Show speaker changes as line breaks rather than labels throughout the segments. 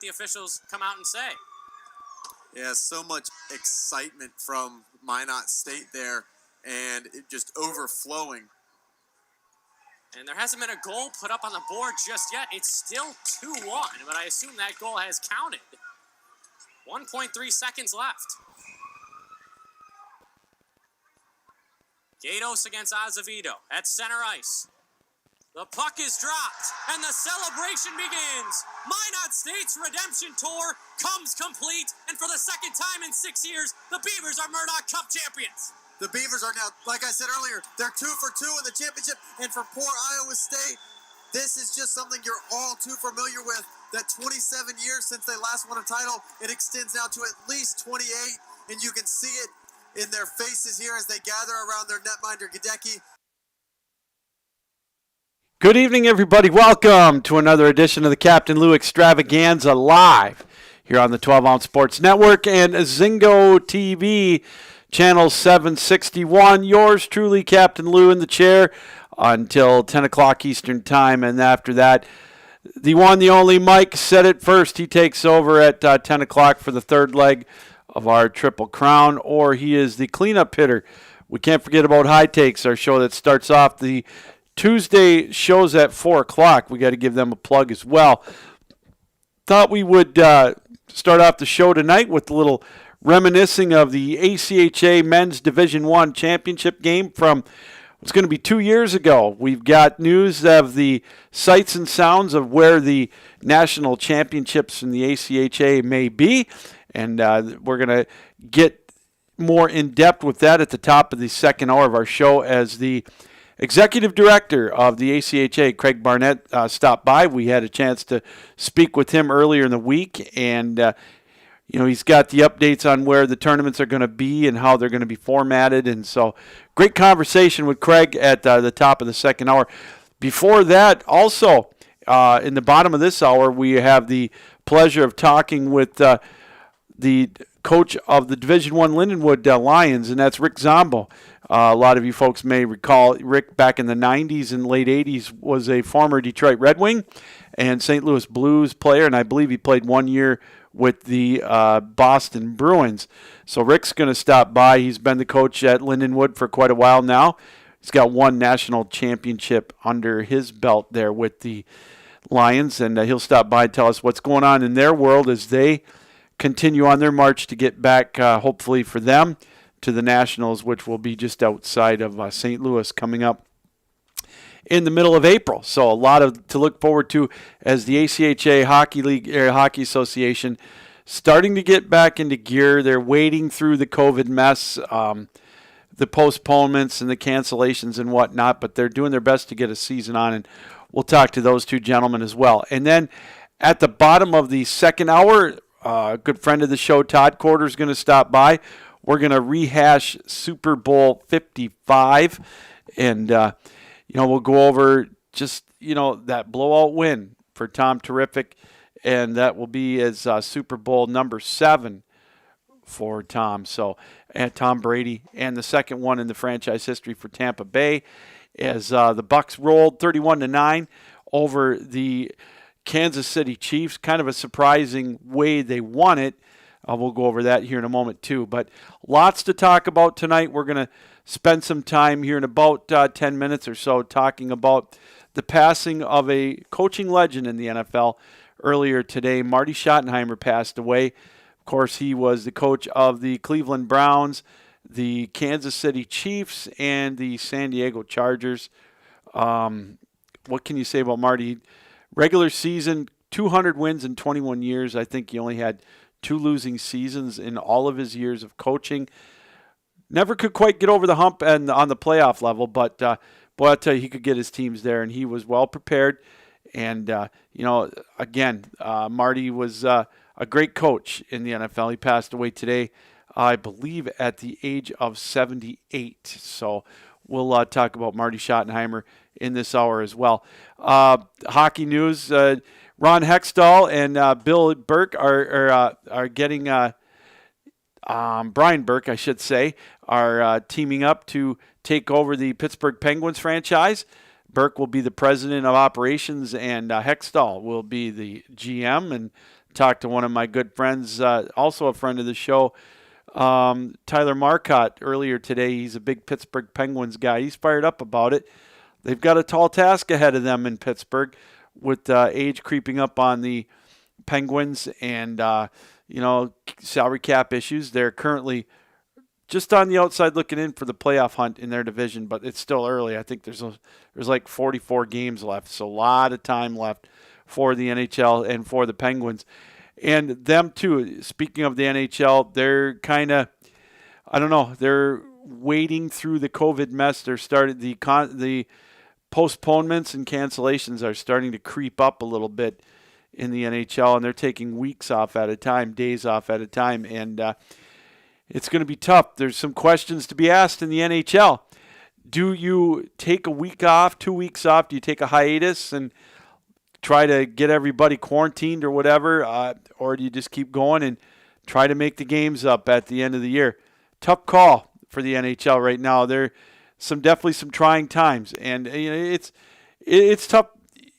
the officials come out and say.
Yeah, so much excitement from Minot State there, and it just overflowing.
And there hasn't been a goal put up on the board just yet. It's still 2-1, but I assume that goal has counted. 1.3 seconds left. Gatos against Azevedo at center ice. The puck is dropped, and the celebration begins. Minot State's redemption tour comes complete, and for the second time in 6 years, the Beavers are Murdoch Cup champions.
The Beavers are now, like I said earlier, they're 2 for 2 in the championship, and for poor Iowa State, this is just something you're all too familiar with. That 27 years since they last won a title, it extends now to at least 28, and you can see it in their faces here as they gather around their netminder, Gadecki.
Good evening, everybody. Welcome to another edition of the Captain Lou Extravaganza live here on the 12-Ounce Sports Network and Zingo TV, channel 761. Yours truly, Captain Lou, in the chair until 10 o'clock Eastern Time. And after that, the one, the only Mike said it first. He takes over at 10 o'clock for the third leg of our Triple Crown, or he is the cleanup hitter. We can't forget about High Takes, our show that starts off the Tuesday shows at 4 o'clock. We got to give them a plug as well. Thought we would start off the show tonight with a little reminiscing of the ACHA Men's Division I Championship game from what's going to be 2 years ago. We've got news of the sights and sounds of where the national championships in the ACHA may be, and we're going to get more in depth with that at the top of the second hour of our show as the Executive Director of the ACHA, Craig Barnett, stopped by. We had a chance to speak with him earlier in the week, and he's got the updates on where the tournaments are going to be and how they're going to be formatted. And so, great conversation with Craig at the top of the second hour. Before that, also in the bottom of this hour, we have the pleasure of talking with the coach of the Division I Lindenwood Lions, and that's Rick Zombo. A lot of you folks may recall Rick back in the 90s and late 80s was a former Detroit Red Wing and St. Louis Blues player, and I believe he played 1 year with the Boston Bruins. So Rick's going to stop by. He's been the coach at Lindenwood for quite a while now. He's got one national championship under his belt there with the Lions, and he'll stop by and tell us what's going on in their world as they continue on their march to get back, hopefully for them, to the Nationals, which will be just outside of St. Louis coming up in the middle of April. So a lot to look forward to as the ACHA Hockey League, Hockey Association, starting to get back into gear. They're wading through the COVID mess, the postponements and the cancellations and whatnot, but they're doing their best to get a season on, and we'll talk to those two gentlemen as well. And then at the bottom of the second hour, a good friend of the show, Todd Corder, is going to stop by. We're going to rehash Super Bowl 55, and we'll go over just that blowout win for Tom Terrific, and that will be as Super Bowl number 7 for Tom. So, and Tom Brady, and the second one in the franchise history for Tampa Bay, as the Bucs rolled 31-9 over the Kansas City Chiefs. Kind of a surprising way they won it. We'll go over that here in a moment, too. But lots to talk about tonight. We're going to spend some time here in about 10 minutes or so talking about the passing of a coaching legend in the NFL. Earlier today, Marty Schottenheimer passed away. Of course, he was the coach of the Cleveland Browns, the Kansas City Chiefs, and the San Diego Chargers. What can you say about Marty? Regular season, 200 wins in 21 years. I think he only had 2 losing seasons in all of his years of coaching. Never could quite get over the hump and on the playoff level, but boy, I'll tell you, he could get his teams there, and he was well prepared. And, again, Marty was a great coach in the NFL. He passed away today, I believe, at the age of 78. So we'll talk about Marty Schottenheimer in this hour as well. Hockey news, Ron Hextall and Bill Burke are getting Brian Burke, I should say, are teaming up to take over the Pittsburgh Penguins franchise. Burke will be the president of operations, and Hextall will be the GM, and talked to one of my good friends, also a friend of the show, Tyler Marcotte, earlier today. He's a big Pittsburgh Penguins guy. He's fired up about it. They've got a tall task ahead of them in Pittsburgh with age creeping up on the Penguins and, salary cap issues. They're currently just on the outside looking in for the playoff hunt in their division, but it's still early. I think there's like 44 games left, so a lot of time left for the NHL and for the Penguins. And them too, speaking of the NHL, they're kind of, they're wading through the COVID mess. They're started the postponements and cancellations are starting to creep up a little bit in the NHL, and they're taking weeks off at a time, days off at a time, and it's going to be tough. There's some questions to be asked in the NHL. Do you take a week off, 2 weeks off? Do you take a hiatus and try to get everybody quarantined or whatever, or do you just keep going and try to make the games up at the end of the year? Tough call for the NHL right now. There definitely some trying times, and it's tough.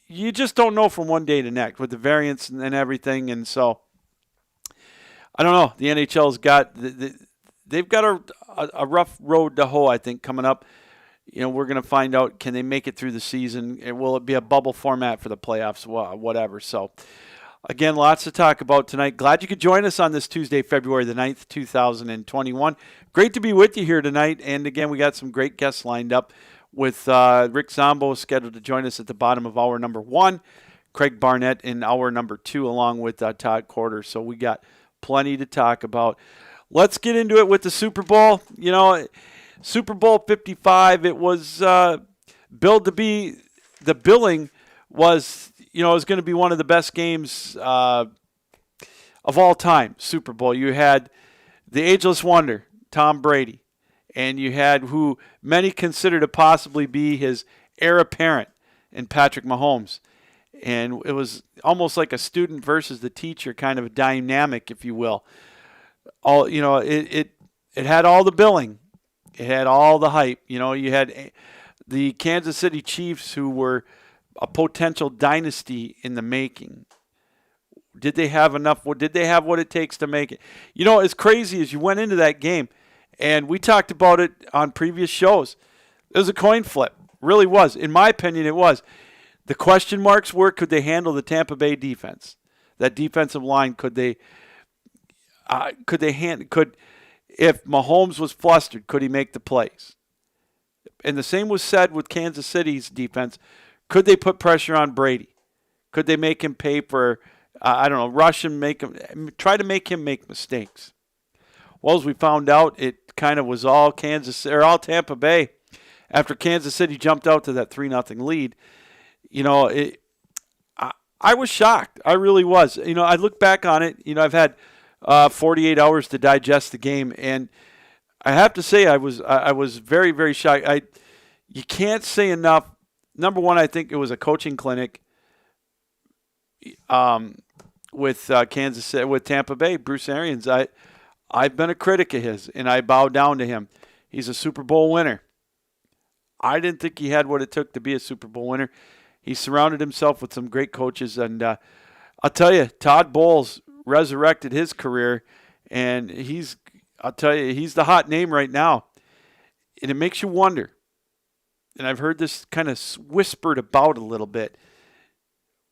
You just don't know from one day to next with the variants and everything, and so I don't know. The NHL's got they've got a rough road to hoe, I think, coming up. We're going to find out, can they make it through the season? Will it be a bubble format for the playoffs? Whatever. So, again, lots to talk about tonight. Glad you could join us on this Tuesday, February the 9th, 2021. Great to be with you here tonight. And, again, we got some great guests lined up with Rick Zombo scheduled to join us at the bottom of hour number 1, Craig Barnett in hour number 2, along with Todd Quarter. So we got plenty to talk about. Let's get into it with the Super Bowl. Super Bowl 55, it was billed to be, the billing was, it was going to be one of the best games of all time, Super Bowl. You had the ageless wonder, Tom Brady, and you had who many consider to possibly be his heir apparent in Patrick Mahomes. And it was almost like a student versus the teacher kind of a dynamic, if you will. It had all the billing. It had all the hype. You had the Kansas City Chiefs, who were a potential dynasty in the making. Did they have enough? Did they have what it takes to make it? As crazy as you went into that game, and we talked about it on previous shows, it was a coin flip. Really was. In my opinion, it was. The question marks were, could they handle the Tampa Bay defense? That defensive line, if Mahomes was flustered, could he make the plays? And the same was said with Kansas City's defense. Could they put pressure on Brady? Could they make him pay for, rush him, try to make him make mistakes? Well, as we found out, it kind of was all Tampa Bay. After Kansas City jumped out to that 3-0 lead, I was shocked. I really was. I look back on it. I've had 48 hours to digest the game, and I have to say I was very, very shocked. You can't say enough. Number one, I think it was a coaching clinic with Tampa Bay. Bruce Arians. I've been a critic of his, and I bow down to him. He's a Super Bowl winner. I didn't think he had what it took to be a Super Bowl winner. He surrounded himself with some great coaches, and I'll tell you, Todd Bowles resurrected his career, and he's the hot name right now. And it makes you wonder, and I've heard this kind of whispered about a little bit,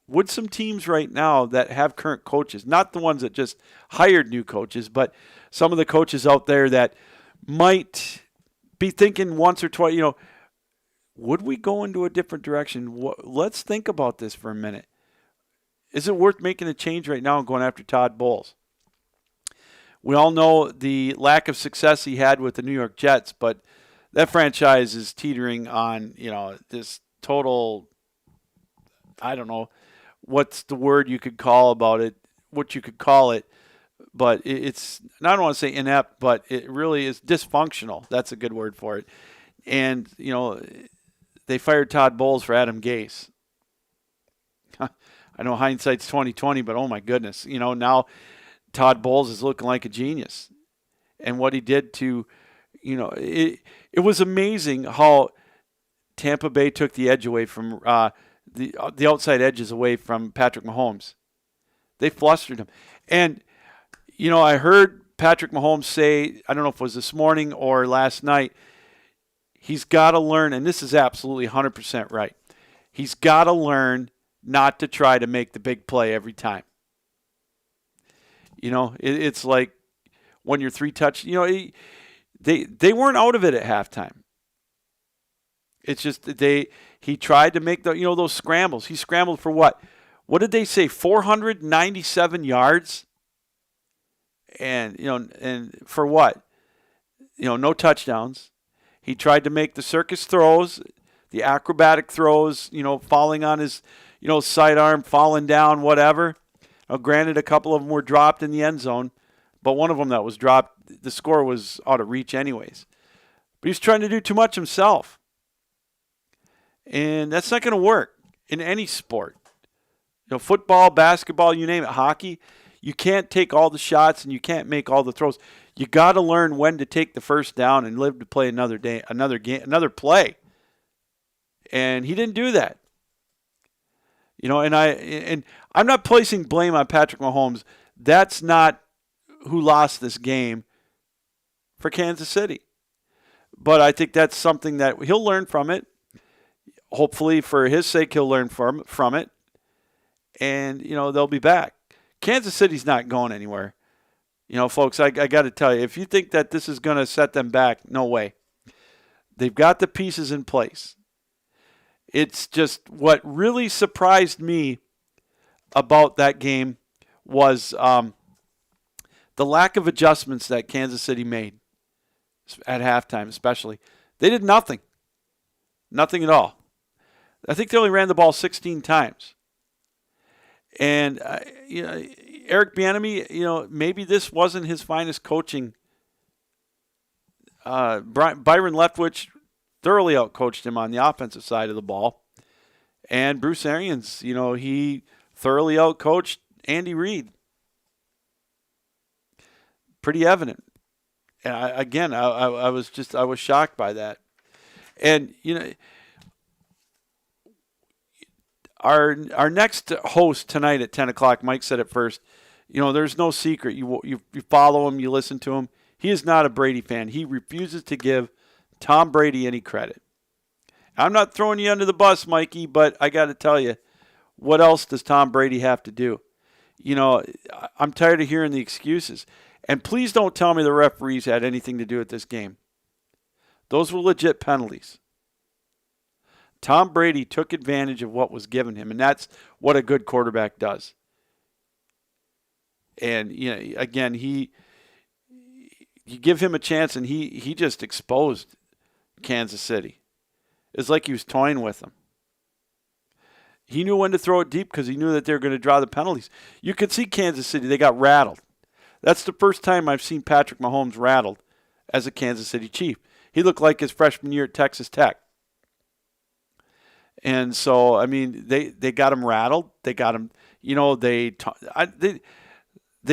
would some teams right now that have current coaches, not the ones that just hired new coaches, but some of the coaches out there that might be thinking once or twice, would we go into a different direction? Let's think about this for a minute. Is it worth making a change right now and going after Todd Bowles? We all know the lack of success he had with the New York Jets, but that franchise is teetering on, this total, I don't know what's the word you could call about it, what you could call it, but it's, I don't want to say inept, but it really is dysfunctional. That's a good word for it. And, they fired Todd Bowles for Adam Gase. I know hindsight's 20/20, but oh my goodness, now Todd Bowles is looking like a genius, and what he did to, it was amazing how Tampa Bay took the edge away from the outside edges away from Patrick Mahomes. They flustered him. And, I heard Patrick Mahomes say, I don't know if it was this morning or last night, he's got to learn, and this is absolutely 100% right, he's got to learn not to try to make the big play every time. It's like when you're they weren't out of it at halftime. It's just he tried to make those scrambles. He scrambled for what? What did they say? 497 yards? And and for what? No touchdowns. He tried to make the circus throws, the acrobatic throws, falling on his, sidearm, falling down, whatever. Now, granted, a couple of them were dropped in the end zone, but one of them that was dropped, the score was out of reach anyways. But he was trying to do too much himself. And that's not going to work in any sport. Football, basketball, you name it, hockey. You can't take all the shots and you can't make all the throws. You got to learn when to take the first down and live to play another day, another game, another play. And he didn't do that. And I'm not placing blame on Patrick Mahomes. That's not who lost this game for Kansas City. But I think that's something that he'll learn from it. Hopefully, for his sake, he'll learn from it. And, they'll be back. Kansas City's not going anywhere. Folks, I got to tell you, if you think that this is going to set them back, no way. They've got the pieces in place. It's just what really surprised me about that game was the lack of adjustments that Kansas City made at halftime, especially. They did nothing. Nothing at all. I think they only ran the ball 16 times. And, Eric Bieniemy, maybe this wasn't his finest coaching. Byron Leftwich thoroughly outcoached him on the offensive side of the ball. And Bruce Arians, he thoroughly outcoached Andy Reid. Pretty evident. And I was shocked by that. And, Our next host tonight at 10 o'clock, Mike said it first, there's no secret. You follow him, you listen to him. He is not a Brady fan. He refuses to give Tom Brady any credit. I'm not throwing you under the bus, Mikey, but I got to tell you, what else does Tom Brady have to do? I'm tired of hearing the excuses. And please don't tell me the referees had anything to do with this game. Those were legit penalties. Tom Brady took advantage of what was given him, and that's what a good quarterback does. And, again, you give him a chance, and he just exposed Kansas City. It's like he was toying with them. He knew when to throw it deep because he knew that they were going to draw the penalties. You could see Kansas City, they got rattled. That's the first time I've seen Patrick Mahomes rattled as a Kansas City Chief. He looked like his freshman year at Texas Tech. And so, I mean, they got him rattled. They got him, they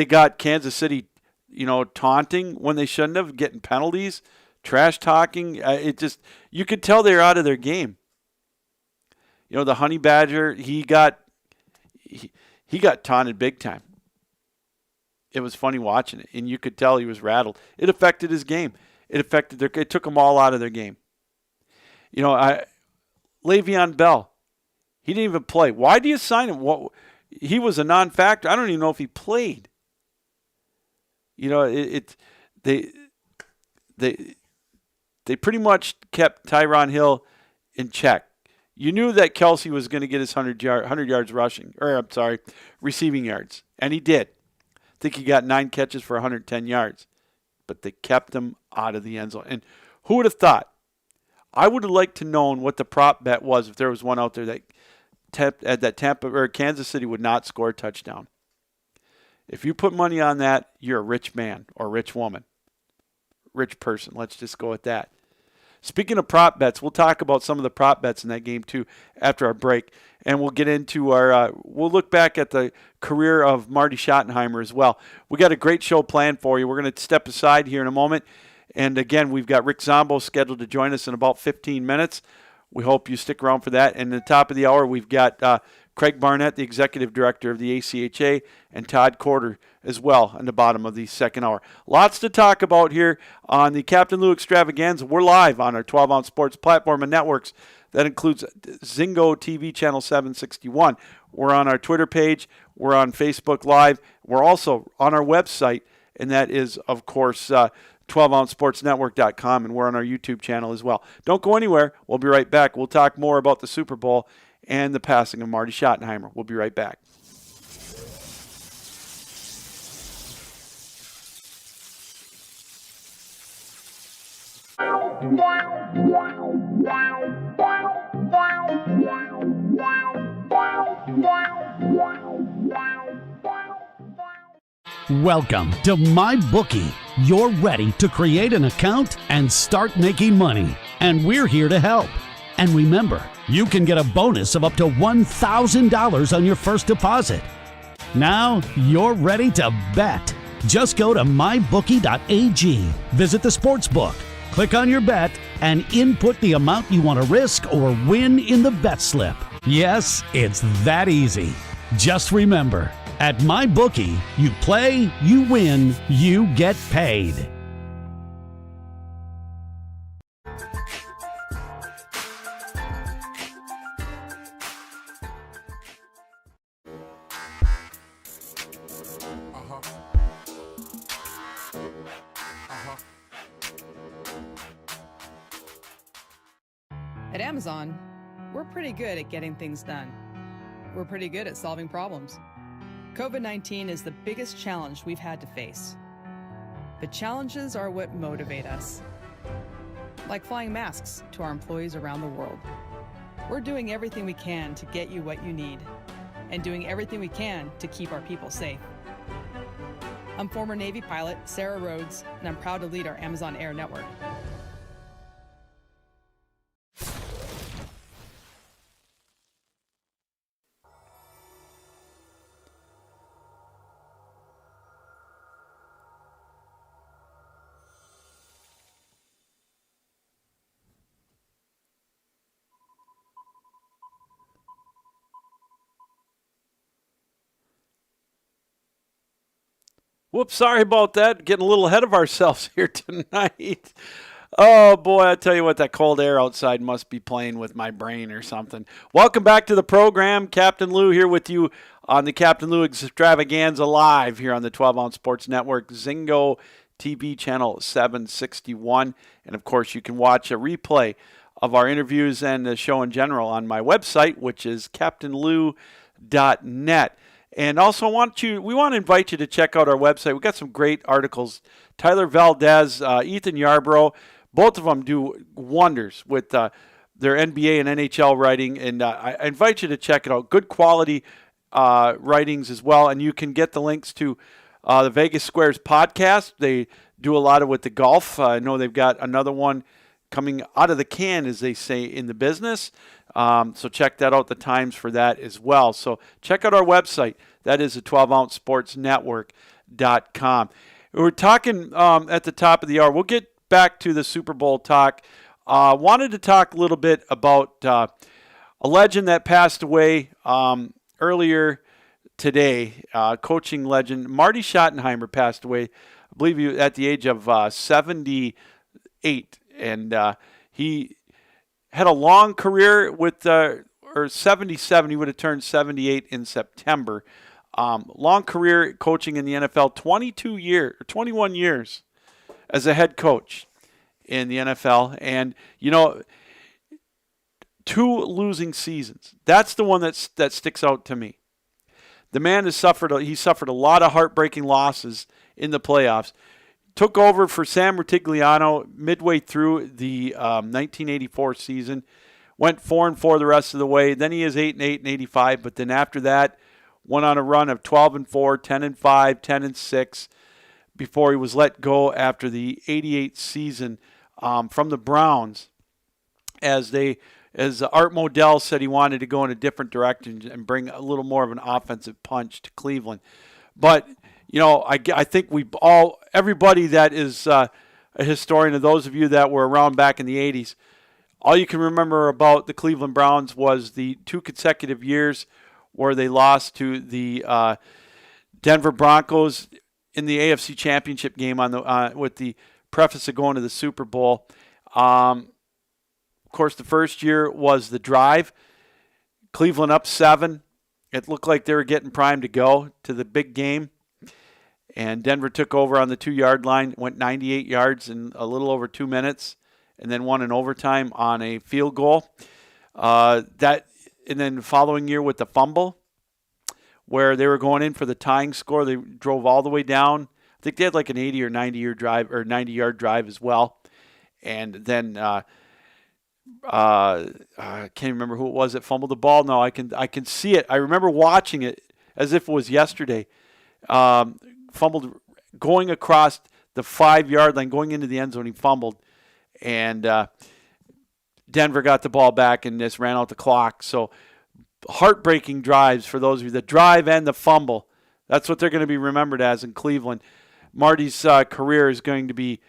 got Kansas City, taunting when they shouldn't have, getting penalties, trash talking. You could tell they're out of their game. The Honey Badger, he got taunted big time. It was funny watching it, and you could tell he was rattled. It affected his game. It took them all out of their game. Le'Veon Bell, he didn't even play. Why do you sign him? He was a non-factor. I don't even know if he played. They pretty much kept Tyron Hill in check. You knew that Kelsey was going to get his 100 yards receiving yards, and he did. I think he got 9 catches for 110 yards, but they kept him out of the end zone. And who would have thought? I would have liked to known what the prop bet was if there was one out there that Tampa or Kansas City would not score a touchdown. If you put money on that, you're a rich man or rich woman. Rich person. Let's just go with that. Speaking of prop bets, we'll talk about some of the prop bets in that game too after our break. And we'll get into we'll look back at the career of Marty Schottenheimer as well. We got a great show planned for you. We're going to step aside here in a moment. And again, we've got Rick Zombo scheduled to join us in about 15 minutes. We hope you stick around for that. And at the top of the hour, we've got Craig Barnett, the executive director of the ACHA, and Todd Corder as well in the bottom of the second hour. Lots to talk about here on the Captain Lou Extravaganza. We're live on our 12-ounce sports platform and networks. That includes Zingo TV channel 761. We're on our Twitter page. We're on Facebook Live. We're also on our website, and that is, of course, 12ouncesportsnetwork.com, and we're on our YouTube channel as well. Don't go anywhere. We'll be right back. We'll talk more about the Super Bowl and the passing of Marty Schottenheimer. We'll be right back.
Welcome to MyBookie. You're ready to create an account and start making money, and we're here to help. And remember, you can get a bonus of up to $1,000 on your first deposit. Now you're ready to bet. Just go to mybookie.ag, visit the sportsbook, click on your bet, and input the amount you want to risk or win in the bet slip. Yes, it's that easy. Just remember, at MyBookie, you play, you win, you get paid.
At Amazon, we're pretty good at getting things done. We're pretty good at solving problems. COVID-19 is the biggest challenge we've had to face. But challenges are what motivate us. Like flying masks to our employees around the world. We're doing everything we can to get you what you need, and doing everything we can to keep our people safe. I'm former Navy pilot Sarah Rhodes, and I'm proud to lead our Amazon Air network.
Whoops, sorry about that. Getting a little ahead of ourselves here tonight. Oh, boy, I tell you what, that cold air outside must be playing with my brain or something. Welcome back to the program. Captain Lou here with you on the Captain Lou Extravaganza live here on the 12-Ounce Sports Network, Zingo TV channel 761. And, of course, you can watch a replay of our interviews and the show in general on my website, which is captainlou.net. And also, we want to invite you to check out our website. We've got some great articles. Tyler Valdez, Ethan Yarbrough, both of them do wonders with their NBA and NHL writing. And I invite you to check it out. Good quality writings as well. And you can get the links to the Vegas Squares podcast. They do a lot of with the golf. I know they've got another one coming out of the can, as they say in the business. So check that out, the times for that as well. So check out our website. That is the 12ouncesportsnetwork.com. We're talking at the top of the hour. We'll get back to the Super Bowl talk. Wanted to talk a little bit about a legend that passed away earlier today. Coaching legend Marty Schottenheimer passed away, I believe, at the age of 78. And he had a long career with, or 77, he would have turned 78 in September. Long career coaching in the NFL, 21 years as a head coach in the NFL. And, 2 losing seasons. That's the one that sticks out to me. The man he suffered a lot of heartbreaking losses in the playoffs. Took over for Sam Rutigliano midway through the 1984 season. Went 4-4 the rest of the way. Then he is 8-8 and 85. But then after that, went on a run of 12-4, 10-5, 10-6 before he was let go after the 88 season from the Browns, as Art Modell said he wanted to go in a different direction and bring a little more of an offensive punch to Cleveland. But I think everybody that is a historian, of those of you that were around back in the 80s, all you can remember about the Cleveland Browns was the 2 consecutive years where they lost to the Denver Broncos in the AFC Championship game on the with the preface of going to the Super Bowl. Of course, the first year was the drive. Cleveland up 7. It looked like they were getting primed to go to the big game. And Denver took over on the 2-yard line, went 98 yards in a little over 2 minutes, and then won in overtime on a field goal. And then the following year with the fumble, where they were going in for the tying score, they drove all the way down. I think they had like an 80 or 90-yard drive as well. And then I can't remember who it was that fumbled the ball. No, I can see it. I remember watching it as if it was yesterday. Fumbled going across the 5-yard line, going into the end zone. He fumbled, and Denver got the ball back and just ran out the clock. So heartbreaking drives for those of you. The drive and the fumble. That's what they're going to be remembered as in Cleveland. Marty's career is going to be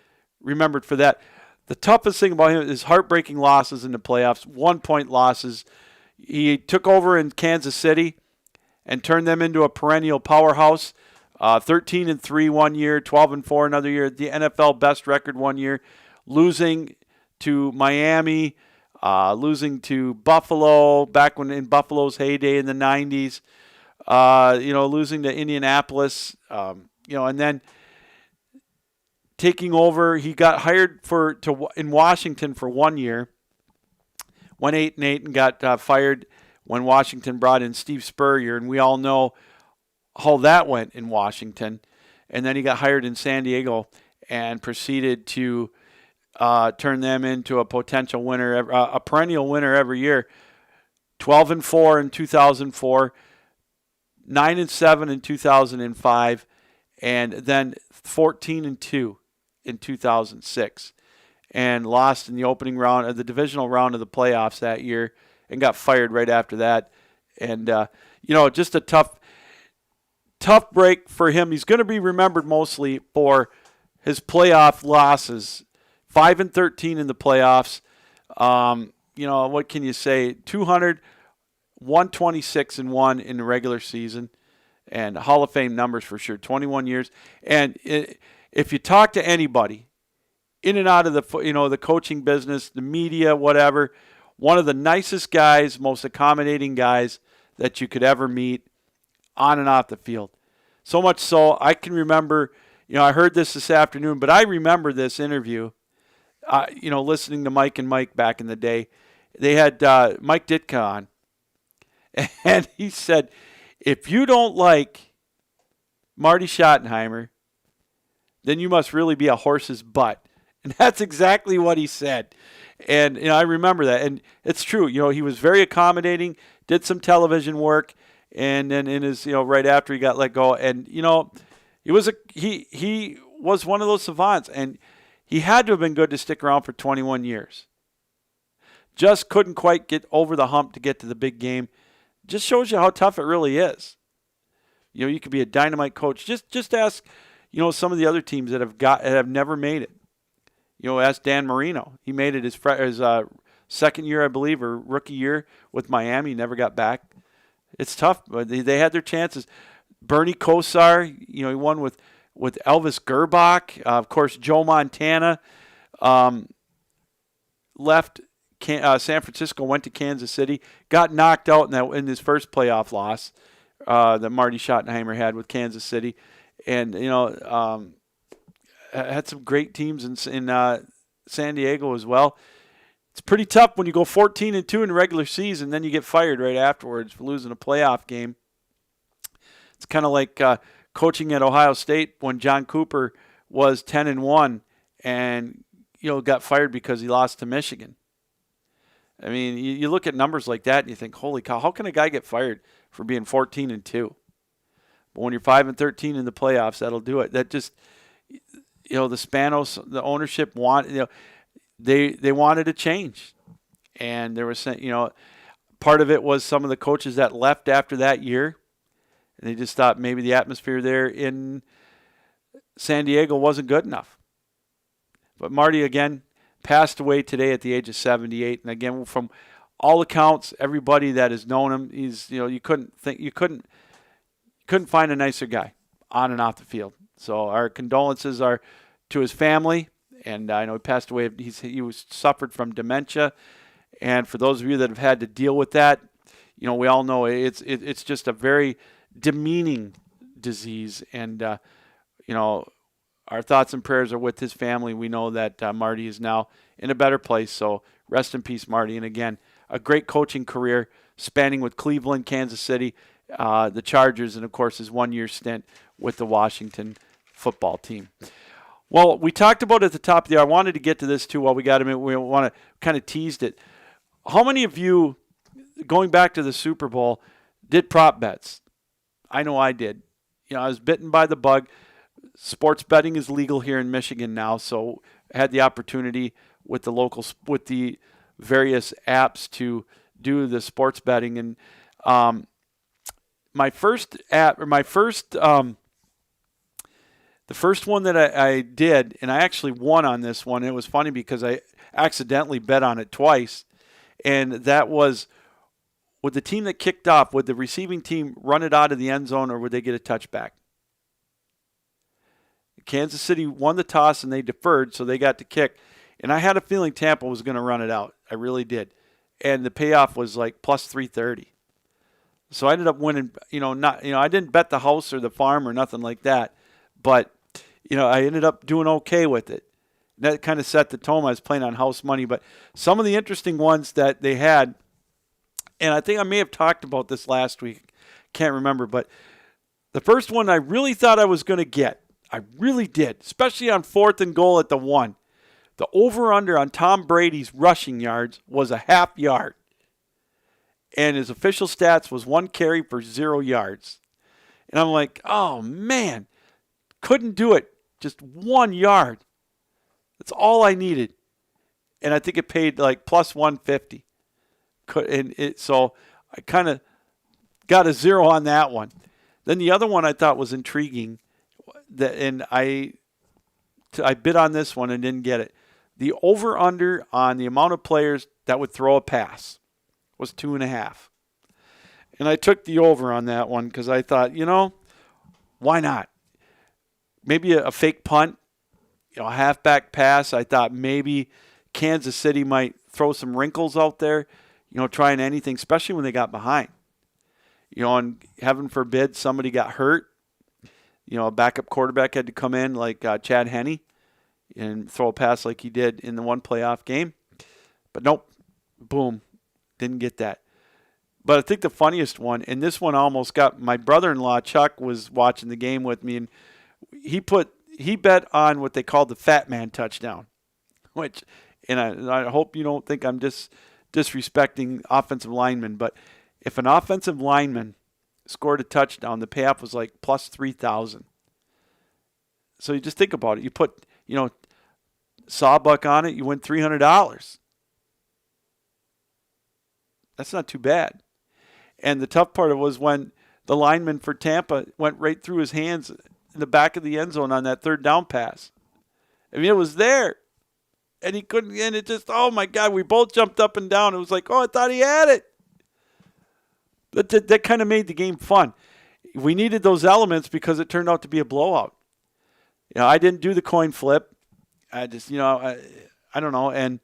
remembered for that. The toughest thing about him is heartbreaking losses in the playoffs, 1-point losses. He took over in Kansas City and turned them into a perennial powerhouse. 13-3 one year, 12-4 another year. The NFL best record one year. Losing to Miami, losing to Buffalo back when in Buffalo's heyday in the 90s. Losing to Indianapolis. And then taking over, he got hired in Washington for 1 year. Went 8-8 and got fired when Washington brought in Steve Spurrier, and we all know how that went in Washington. And then he got hired in San Diego and proceeded to turn them into a potential winner, a perennial winner every year. 12-4 in 2004, 9-7 in 2005, and then 14-2 in 2006. And lost in the opening round of the divisional round of the playoffs that year and got fired right after that. And, just a tough break for him. He's going to be remembered mostly for his playoff losses. 5-13 in the playoffs. What can you say? 200, 126-1 in the regular season. And Hall of Fame numbers for sure. 21 years. And if you talk to anybody in and out of the coaching business, the media, whatever, one of the nicest guys, most accommodating guys that you could ever meet on and off the field. So much so, I can remember, I heard this afternoon, but I remember this interview, listening to Mike and Mike back in the day. They had Mike Ditka on, and he said, if you don't like Marty Schottenheimer, then you must really be a horse's butt. And that's exactly what he said. And I remember that. And it's true. He was very accommodating, did some television work, and then in his, right after he got let go. And, he was one of those savants. And he had to have been good to stick around for 21 years. Just couldn't quite get over the hump to get to the big game. Just shows you how tough it really is. You could be a dynamite coach. Just ask, some of the other teams that have never made it. Ask Dan Marino. He made it his second year, I believe, or rookie year with Miami. He never got back. It's tough, but they had their chances. Bernie Kosar, he won with Elvis Gerbach. Of course, Joe Montana left San Francisco, went to Kansas City, got knocked out in his first playoff loss that Marty Schottenheimer had with Kansas City. And, had some great teams in San Diego as well. It's pretty tough when you go 14-2 in the regular season, then you get fired right afterwards for losing a playoff game. It's kind of like coaching at Ohio State when John Cooper was 10-1 and got fired because he lost to Michigan. I mean, you look at numbers like that and you think, holy cow, how can a guy get fired for being 14-2? But when you're 5-13 in the playoffs, that'll do it. That just, the Spanos, the ownership they wanted a change, and there was, part of it was some of the coaches that left after that year, and they just thought maybe the atmosphere there in San Diego wasn't good enough. But Marty again passed away today at the age of 78, and again from all accounts, everybody that has known him, he's, you couldn't find a nicer guy on and off the field. So our condolences are to his family, and I know he passed away. He suffered from dementia, and for those of you that have had to deal with that, we all know it's just a very demeaning disease, and our thoughts and prayers are with his family. We know that Marty is now in a better place, so rest in peace, Marty. And again, a great coaching career spanning with Cleveland, Kansas City, the Chargers, and of course his 1-year stint with the Washington football team. Well, we talked about it at the top of the hour. I wanted to get to this too while we got him. We want to kind of teased it. How many of you, going back to the Super Bowl, did prop bets? I know I did. I was bitten by the bug. Sports betting is legal here in Michigan now, so I had the opportunity with the various apps to do the sports betting. And the first one that I did, and I actually won on this one. It was funny because I accidentally bet on it twice, and that was, would the team that kicked off, would the receiving team run it out of the end zone, or would they get a touchback? Kansas City won the toss, and they deferred, so they got to kick. And I had a feeling Tampa was going to run it out. I really did. And the payoff was like plus 330. So I ended up winning, I didn't bet the house or the farm or nothing like that. But, I ended up doing okay with it. That kind of set the tone. I was playing on house money. But some of the interesting ones that they had, and I think I may have talked about this last week. Can't remember. But the first one I really thought I was going to get. I really did, especially on 4th and goal at the 1. The over-under on Tom Brady's rushing yards was a half yard. And his official stats was 1 carry for 0 yards. And I'm like, oh, man, couldn't do it. Just 1 yard. That's all I needed. And I think it paid like plus 150. So I kind of got a 0 on that one. Then the other one I thought was intriguing. And I bid on this one and didn't get it. The over-under on the amount of players that would throw a pass was 2.5. And I took the over on that one because I thought, why not? Maybe a fake punt, a halfback pass. I thought maybe Kansas City might throw some wrinkles out there, trying anything, especially when they got behind. And heaven forbid somebody got hurt. A backup quarterback had to come in like Chad Henne and throw a pass like he did in the one playoff game. But nope, boom, didn't get that. But I think the funniest one, and this one almost got, my brother-in-law Chuck was watching the game with me, and he bet on what they called the fat man touchdown, and I hope you don't think I'm disrespecting offensive linemen, but if an offensive lineman scored a touchdown, the payoff was like plus 3,000. So you just think about it. You put, Sawbuck on it, you win $300. That's not too bad. And the tough part was when the lineman for Tampa went right through his hands in the back of the end zone on that 3rd down pass. I mean, it was there. And he couldn't, and it just, oh my God, we both jumped up and down. It was like, oh, I thought he had it. That kind of made the game fun. We needed those elements because it turned out to be a blowout. I didn't do the coin flip. I just, I don't know. And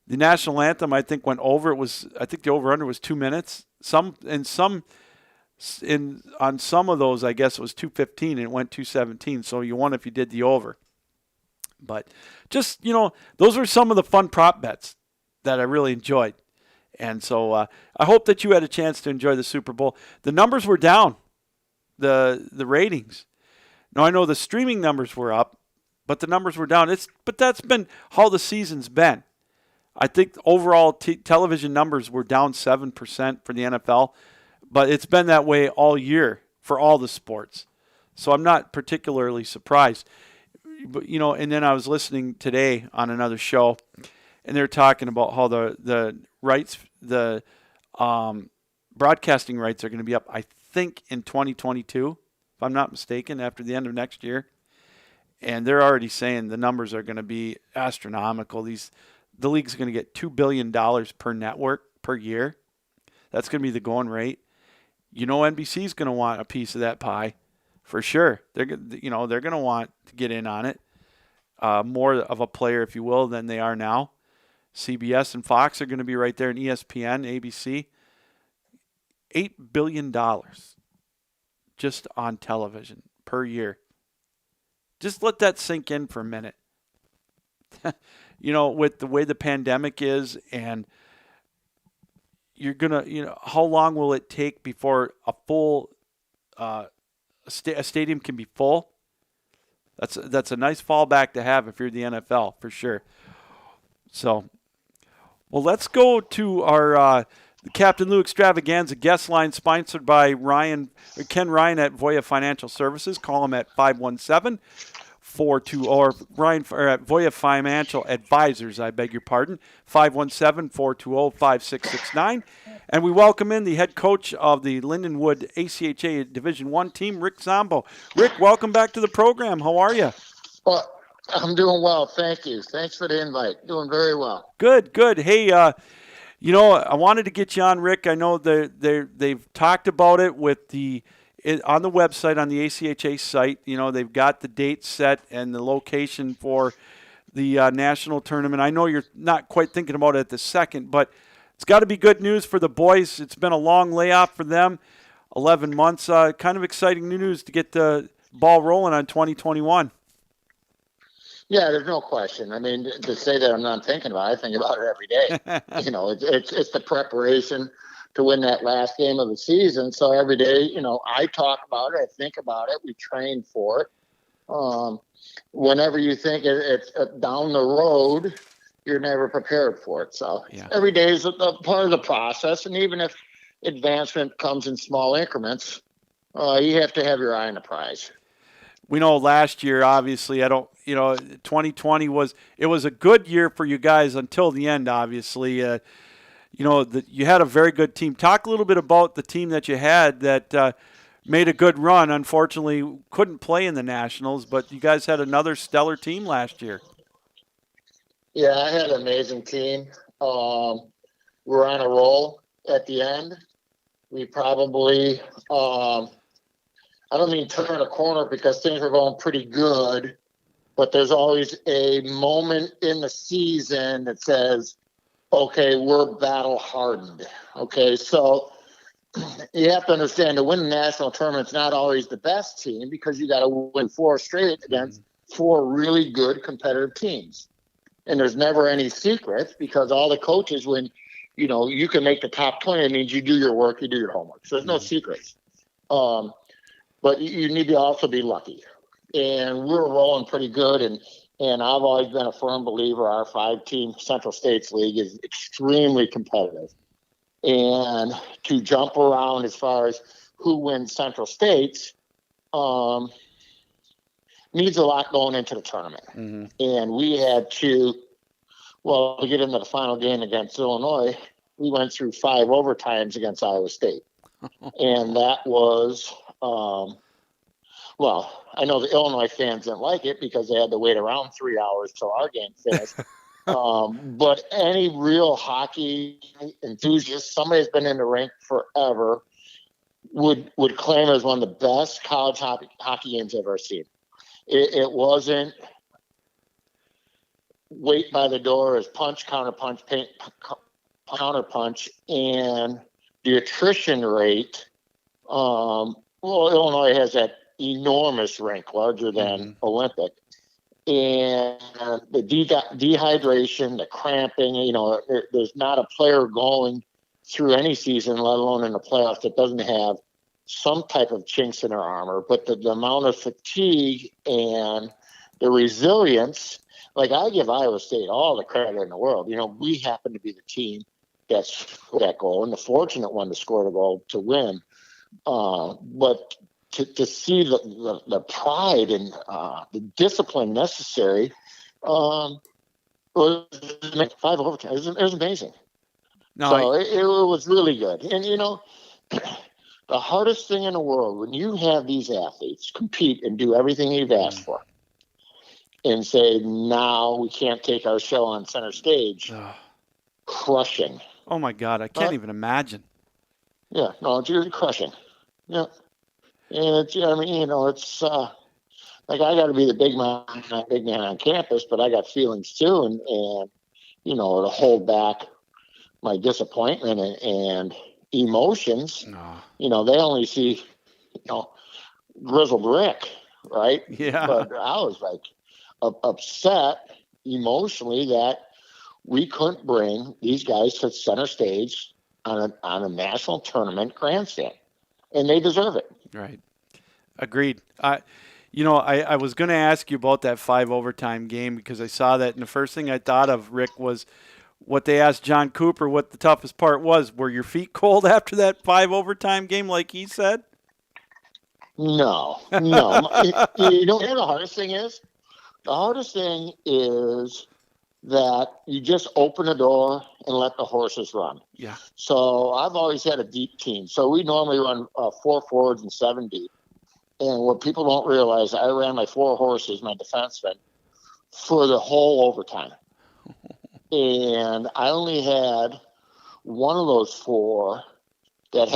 the national anthem, I think, went over. I think the over-under was 2 minutes. On some of those, I guess it was 2:15 and it went 2:17. So you won if you did the over. But just, those were some of the fun prop bets that I really enjoyed. And so I hope that you had a chance to enjoy the Super Bowl. The numbers were down, the ratings. Now, I know the streaming numbers were up, but the numbers were down. But that's been how the season's been. I think overall television numbers were down 7% for the NFL, but it's been that way all year for all the sports. So I'm not particularly surprised. But, and then I was listening today on another show, and they're talking about how the rights, the broadcasting rights are going to be up, I think, in 2022, if I'm not mistaken, after the end of next year. And they're already saying the numbers are going to be astronomical. The league's going to get $2 billion per network per year. That's going to be the going rate. NBC is going to want a piece of that pie for sure. They're going to want to get in on it. More of a player, if you will, than they are now. CBS and Fox are going to be right there, and ESPN, ABC. $8 billion just on television per year. Just let that sink in for a minute. With the way the pandemic is, and you're going to, how long will it take before a full a stadium can be full? That's a nice fallback to have if you're the NFL, for sure. So, well, let's go to our the Captain Lou Extravaganza guest line, sponsored by Ken Ryan at Voya Financial Services. Call him at 517-42, or Ryan at Voya Financial Advisors, I beg your pardon, 517-420-5669. And we welcome in the head coach of the Lindenwood ACHA Division I team, Rick Zombo. Rick, welcome back to the program. How are you?
Well, I'm doing well. Thank you. Thanks for the invite. Doing very well.
Good. Hey, I wanted to get you on, Rick. I know they've talked about it on the website, on the ACHA site. They've got the date set and the location for the national tournament. I know you're not quite thinking about it at the second, but it's got to be good news for the boys. It's been a long layoff for them, 11 months. Kind of exciting news to get the ball rolling on 2021.
Yeah, there's no question. I mean, to say that I'm not thinking about it, I think about it every day. It's the preparation to win that last game of the season. So every day, I talk about it, I think about it, we train for it. Whenever you think it's down the road, you're never prepared for it. So Every day is a part of the process. And even if advancement comes in small increments, you have to have your eye on the prize.
We know last year, obviously, 2020 was a good year for you guys until the end, obviously. You had a very good team. Talk a little bit about the team that you had that made a good run. Unfortunately, couldn't play in the Nationals, but you guys had another stellar team last year.
Yeah, I had an amazing team. We were on a roll at the end. We probably, I don't mean turn a corner because things were going pretty good, but there's always a moment in the season that says, okay, we're battle hardened. Okay, so you have to understand to win the national tournament's not always the best team because you got to win 4 straight against 4 really good competitive teams. And there's never any secrets because all the coaches, when, you can make the top 20, it means you do your work, you do your homework. So there's no secrets. But you need to also be lucky. And we're rolling pretty good. And I've always been a firm believer our 5-team Central States League is extremely competitive. And to jump around as far as who wins Central States needs a lot going into the tournament. Mm-hmm. And we had to get into the final game against Illinois, we went through 5 overtimes against Iowa State. And that was, I know the Illinois fans didn't like it because they had to wait around 3 hours till our game finished. But any real hockey enthusiast, somebody who's been in the rink forever, would claim it as one of the best college hockey games I've ever seen. It wasn't wait by the door as punch, counterpunch, counterpunch, and the attrition rate. Illinois has that enormous rink, larger than Olympic. And the dehydration, the cramping, there's not a player going through any season, let alone in the playoffs, that doesn't have some type of chinks in their armor. But the amount of fatigue and the resilience, like I give Iowa State all the credit in the world. We happen to be the team that scored that goal and the fortunate one to score the goal to win. But to see the pride and the discipline necessary was 5 overtime. It was amazing. It was really good. And, the hardest thing in the world, when you have these athletes compete and do everything you've asked for and say, now we can't take our show on center stage, crushing.
Oh my God, I can't even imagine.
Yeah, no, it's crushing. Yeah, and it's, I mean, it's like I got to be the big man on campus, but I got feelings too, and to hold back my disappointment and emotions.
Oh.
They only see, grizzled Rick, right?
Yeah.
But I was like upset emotionally that we couldn't bring these guys to center stage on a national tournament grandstand, and they deserve it.
Right. Agreed. I was going to ask you about that 5 overtime game because I saw that, and the first thing I thought of, Rick, was what they asked John Cooper what the toughest part was. Were your feet cold after that 5 overtime game, like he said?
No. You know what the hardest thing is? The hardest thing is that you just open the door and let the horses run.
Yeah.
So I've always had a deep team. So we normally run 4 forwards and 7 deep. And what people don't realize, I ran my 4 horses, my defensemen, for the whole overtime. And I only had one of those 4 that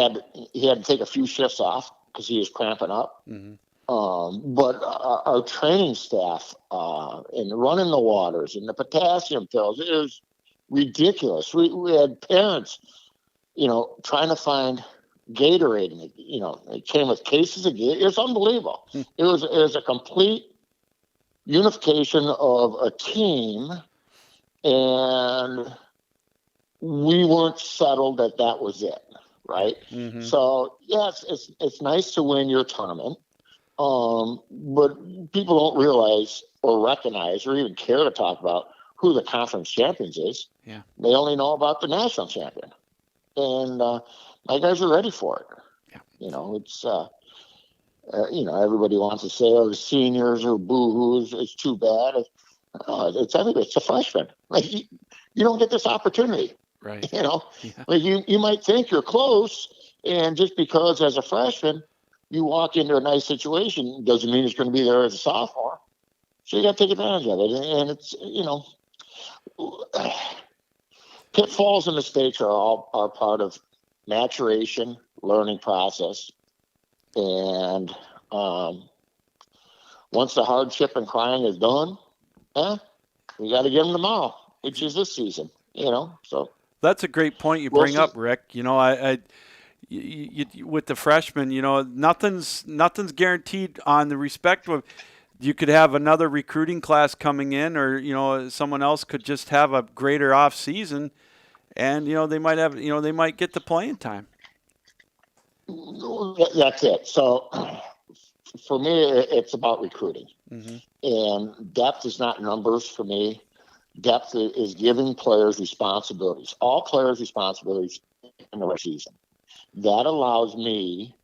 he had to take a few shifts off because he was cramping up.
Mm-hmm.
But our training staff and running the waters and the potassium pills, it was ridiculous. We had parents, trying to find Gatorade, and it came with cases of Gatorade. It was unbelievable. It was a complete unification of a team, and we weren't settled that was it, right?
Mm-hmm.
So yes, it's nice to win your tournament, but people don't realize or recognize or even care to talk about who the conference champions is.
Yeah,
they only know about the national champion, and my guys are ready for it. Yeah, it's everybody wants to say, "Oh, the seniors are boo-hoos. It's too bad." It's everybody. It's a freshman. Like you don't get this opportunity.
right.
Yeah.
Like
you might think you're close, and just because as a freshman you walk into a nice situation doesn't mean it's going to be there as a sophomore. So you got to take advantage of it, and it's pitfalls and mistakes are part of maturation, learning process, and once the hardship and crying is done, we got to give them tomorrow, which is this season. So
that's a great point you bring up, Rick. With the freshmen, nothing's guaranteed on the respect of. You could have another recruiting class coming in, or someone else could just have a greater off season, and they might get the playing time.
That's it. So for me, it's about recruiting, and depth is not numbers for me. Depth is giving players responsibilities, all players responsibilities in the season. That allows me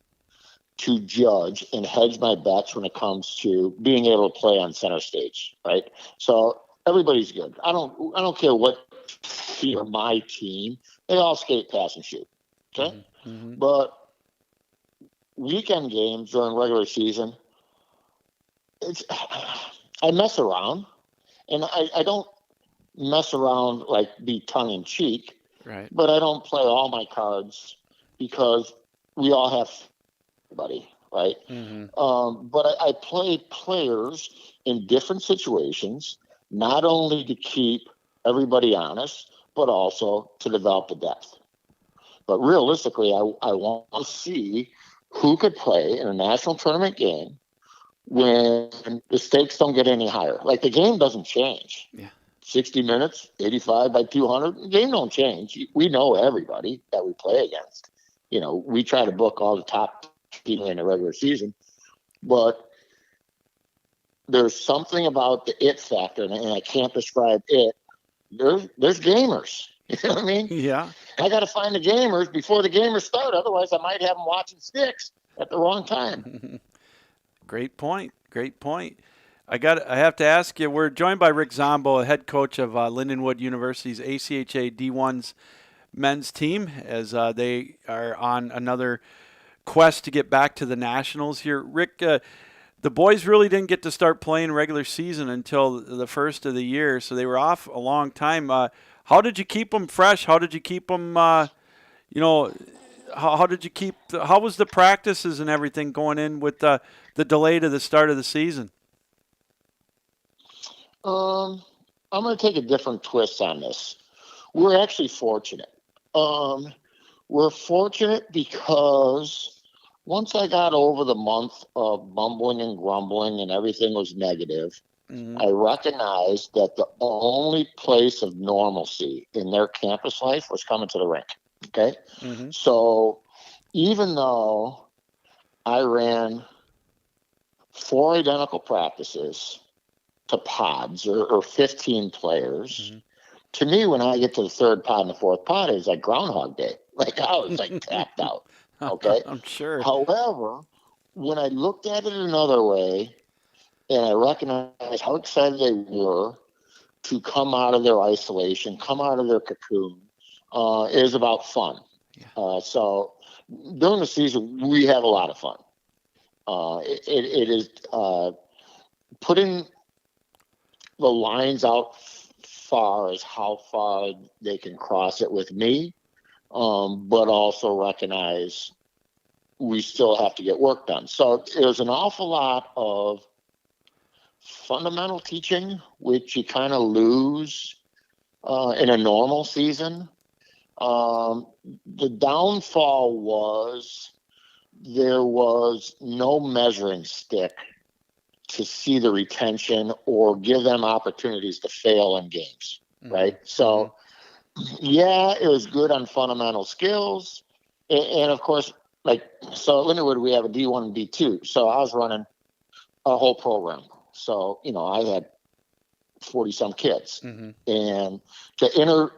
to judge and hedge my bets when it comes to being able to play on center stage, right? So everybody's good. I don't care what team or my team. They all skate, pass, and shoot. Okay, but weekend games during regular season, I mess around, and I don't mess around like be tongue in cheek,
right?
But I don't play all my cards because we all have everybody, right? But I play players in different situations, not only to keep everybody honest, but also to develop the depth. But realistically, I want to see who could play in a national tournament game when the stakes don't get any higher. Like the game doesn't change.
Yeah.
60 minutes, 85 by 200, the game don't change. We know everybody that we play against. We try to book all the top people in the regular season, but there's something about the it factor, and I can't describe it. There's gamers. You know what I mean?
Yeah.
I got to find the gamers before the gamers start. Otherwise, I might have them watching sticks at the wrong time.
Great point. I have to ask you, we're joined by Rick Zombo, head coach of Lindenwood University's ACHA D1's men's team, as they are on another quest to get back to the Nationals here. Rick, the boys really didn't get to start playing regular season until the first of the year, so they were off a long time. How did you keep them fresh? How did you keep them? You know, how did you keep? How was the practices and everything going in with the delay to the start of the season?
I'm going to take a different twist on this. We're actually fortunate. We're fortunate because once I got over the month of mumbling and grumbling and everything was negative, I recognized that the only place of normalcy in their campus life was coming to the rink. Okay. So even though I ran 4 identical practices to pods or 15 players, to me, when I get to the 3rd pod and the 4th pod, it's like Groundhog Day. Like I was like tapped out. Okay.
I'm sure.
However, when I looked at it another way and I recognized how excited they were to come out of their isolation, come out of their cocoon, it was about fun. So during the season, we have a lot of fun. It is putting the lines out far as how far they can cross it with me, but also recognize we still have to get work done. So there's an awful lot of fundamental teaching, which you kind of lose in a normal season. The downfall was there was no measuring stick to see the retention or give them opportunities to fail in games, right? So, yeah, it was good on fundamental skills. And of course, so at Lindenwood, we have a D1 and D2. So I was running a whole program. So, I had 40-some kids. And to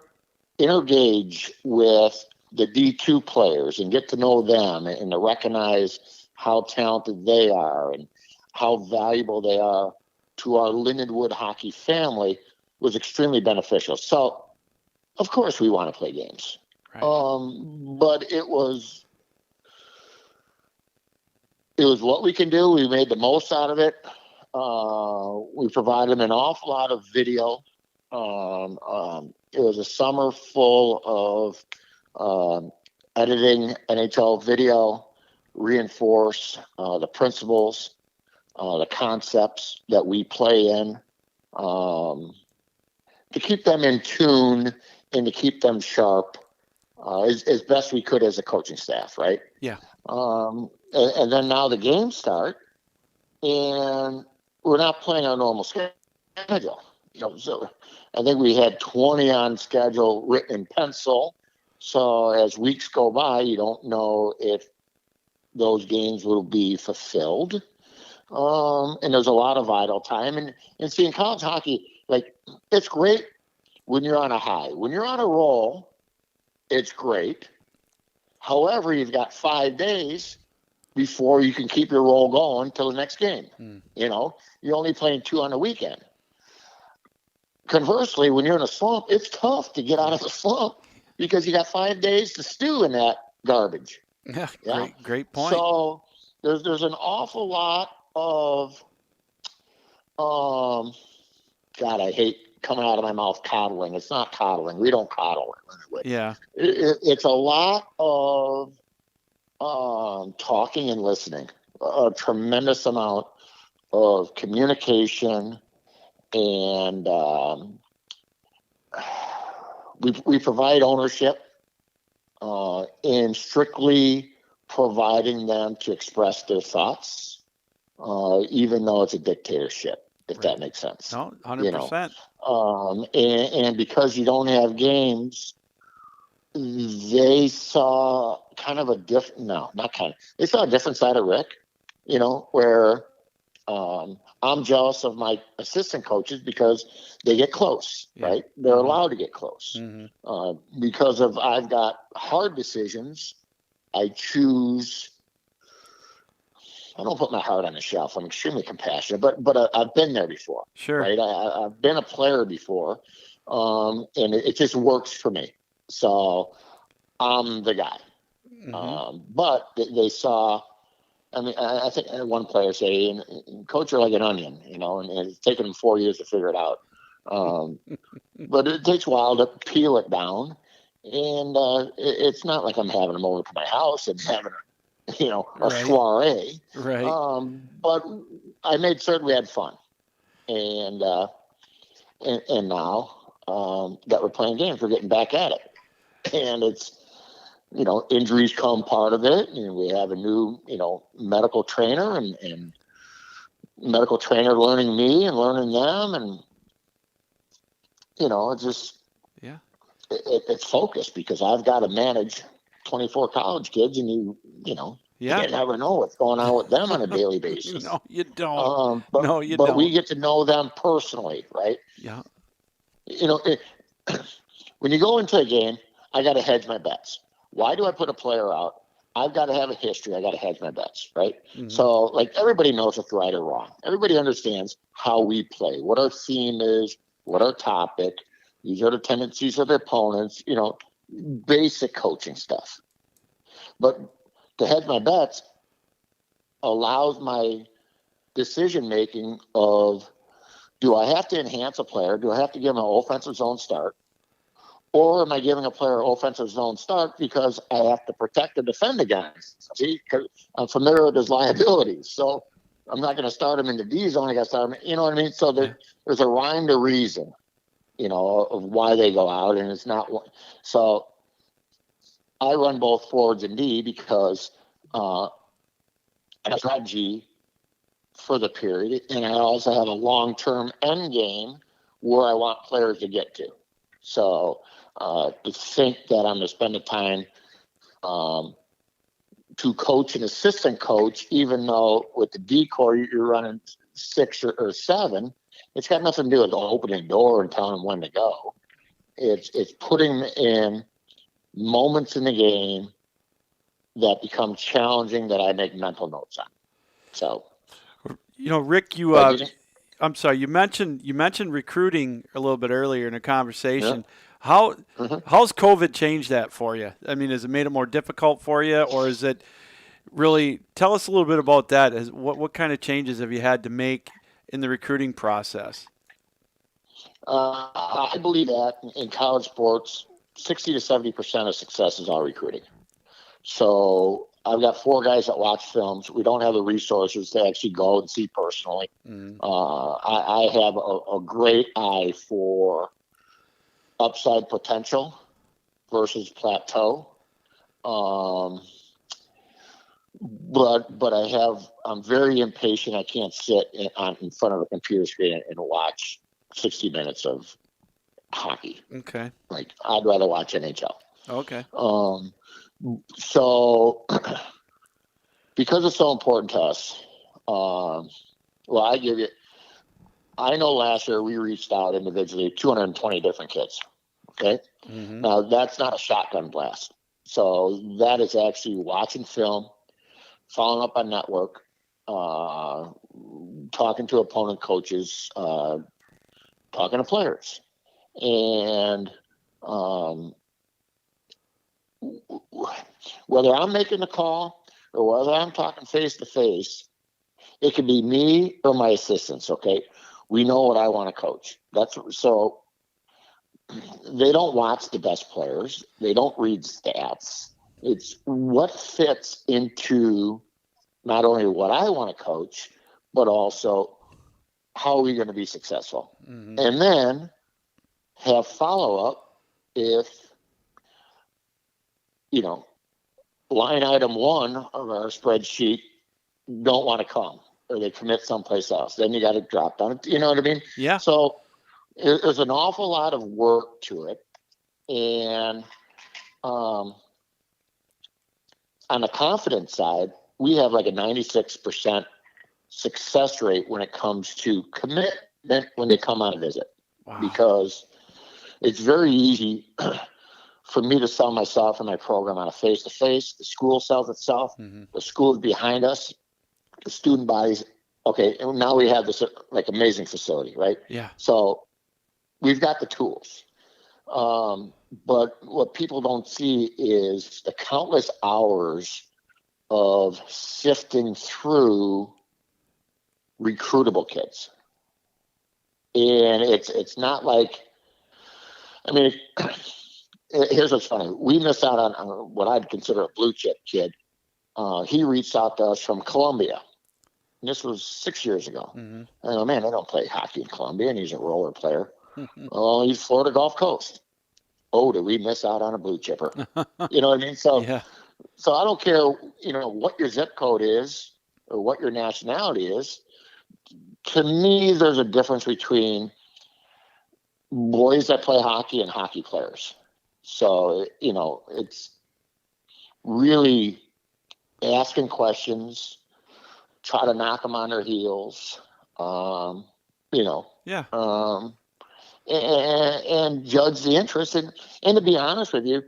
intergage with the D2 players and get to know them and to recognize how talented they are and how valuable they are to our Lindenwood hockey family was extremely beneficial. So, of course, we want to play games. Right. But it was what we can do. We made the most out of it. We provided them an awful lot of video. It was a summer full of editing NHL video, reinforce the principles, the concepts that we play in, to keep them in tune and to keep them sharp as best we could as a coaching staff, right?
Yeah.
And then now the games start, and we're not playing our normal schedule. So I think we had 20 on schedule written in pencil. So as weeks go by, you don't know if those games will be fulfilled. And there's a lot of idle time. And see, in college hockey, it's great when you're on a high. When you're on a roll, it's great. However, you've got 5 days before you can keep your roll going till the next game. You're only playing 2 on the weekend. Conversely, when you're in a slump, it's tough to get out of the slump because you got 5 days to stew in that garbage.
Yeah. Great point.
So there's an awful lot of, God, I hate coming out of my mouth coddling. It's not coddling. We don't coddle.
Yeah.
It's a lot of talking and listening, a tremendous amount of communication, and we provide ownership in strictly providing them to express their thoughts, even though it's a dictatorship, if that makes sense.
No, 100%.
And because you don't have games, they saw kind of a they saw a different side of Rick, where I'm jealous of my assistant coaches because they get close, right? They're allowed to get close. Because I've got hard decisions. I don't put my heart on the shelf. I'm extremely compassionate, but I've been there before.
Sure.
Right. I've been a player before. And it just works for me. So I'm the guy. But they saw, I think one player say, and coach are like an onion, and it's taken them 4 years to figure it out. But it takes a while to peel it down. And it's not like I'm having them over to my house and having a
Right.
soiree.
Right.
But I made certain we had fun. And now that we're playing games, we're getting back at it. And it's, injuries come part of it. And we have a new, medical trainer and medical trainer learning me and learning them. And, it's just,
Yeah.
it's focused because I've got to manage 24 college kids, and you
Yeah.
never know what's going on with them on a daily basis.
No, you don't.
But,
No, you
but
don't.
we get to know them personally, right?
Yeah.
When you go into a game, I got to hedge my bets. Why do I put a player out? I've got to have a history. I got to hedge my bets, right?
Mhm.
So, like, everybody knows what's right or wrong. Everybody understands how we play, what our theme is, what our topic. These are the tendencies of the opponents, basic coaching stuff. But to hedge my bets allows my decision-making of, do I have to enhance a player? Do I have to give him an offensive zone start? Or am I giving a player an offensive zone start because I have to protect and defend against? See, because I'm familiar with his liabilities. So I'm not going to start him in the D zone. I got to start him, you know what I mean? So there's a rhyme to reason, of why they go out. And it's not one. So I run both forwards and D because I have a strategy for the period. And I also have a long-term end game where I want players to get to. So to think that I'm going to spend the time to coach an assistant coach, even though with the D corps you're running 6 or 7, it's got nothing to do with opening the door and telling them when to go. It's putting in moments in the game that become challenging that I make mental notes on. So,
Rick, I'm sorry, you mentioned recruiting a little bit earlier in a conversation.
Yeah.
How's COVID changed that for you? I mean, has it made it more difficult for you, or is it really? Tell us a little bit about that. What kind of changes have you had to make in the recruiting process?
I believe that in college sports, 60 to 70% of success is all recruiting. So I've got 4 guys that watch films. We don't have the resources to actually go and see personally.
Mm-hmm.
I have a great eye for upside potential versus plateau. But I'm very impatient. I can't sit in front of a computer screen and watch 60 minutes of hockey.
Okay.
Like, I'd rather watch NHL.
Okay.
So because it's so important to us, I know last year we reached out individually 220 different kids. Okay.
Mm-hmm.
Now that's not a shotgun blast. So that is actually watching film, following up on network, talking to opponent coaches, talking to players. And whether I'm making the call or whether I'm talking face to face, it could be me or my assistants. Okay. We know what I want to coach. So they don't watch the best players. They don't read stats. It's what fits into not only what I want to coach, but also how are we going to be successful? Mm-hmm. And then have follow-up if, line item 1 of our spreadsheet don't want to come or they commit someplace else. Then you got to drop down. You know what I mean?
Yeah.
So there's an awful lot of work to it. And on the confidence side, we have like a 96% success rate when it comes to commitment when they come on a visit. Wow. Because it's very easy for me to sell myself and my program on a face-to-face. The school sells itself. Mm-hmm. The school is behind us. The student bodies. Okay, and now we have this amazing facility, right?
Yeah.
So we've got the tools. But what people don't see is the countless hours of sifting through recruitable kids. And it's not like, I mean, here's what's funny. We missed out on what I'd consider a blue chip kid. He reached out to us from Columbia. And this was 6 years ago.
Mm-hmm.
I go, man, they don't play hockey in Columbia, and he's a roller player. Oh, he's Florida Gulf Coast. Oh, did we miss out on a blue chipper? You know what I mean? So,
Yeah.
so I don't care, what your zip code is or what your nationality is. To me, there's a difference between boys that play hockey and hockey players. So, it's really asking questions, try to knock them on their heels,
Yeah.
and judge the interest. And to be honest with you,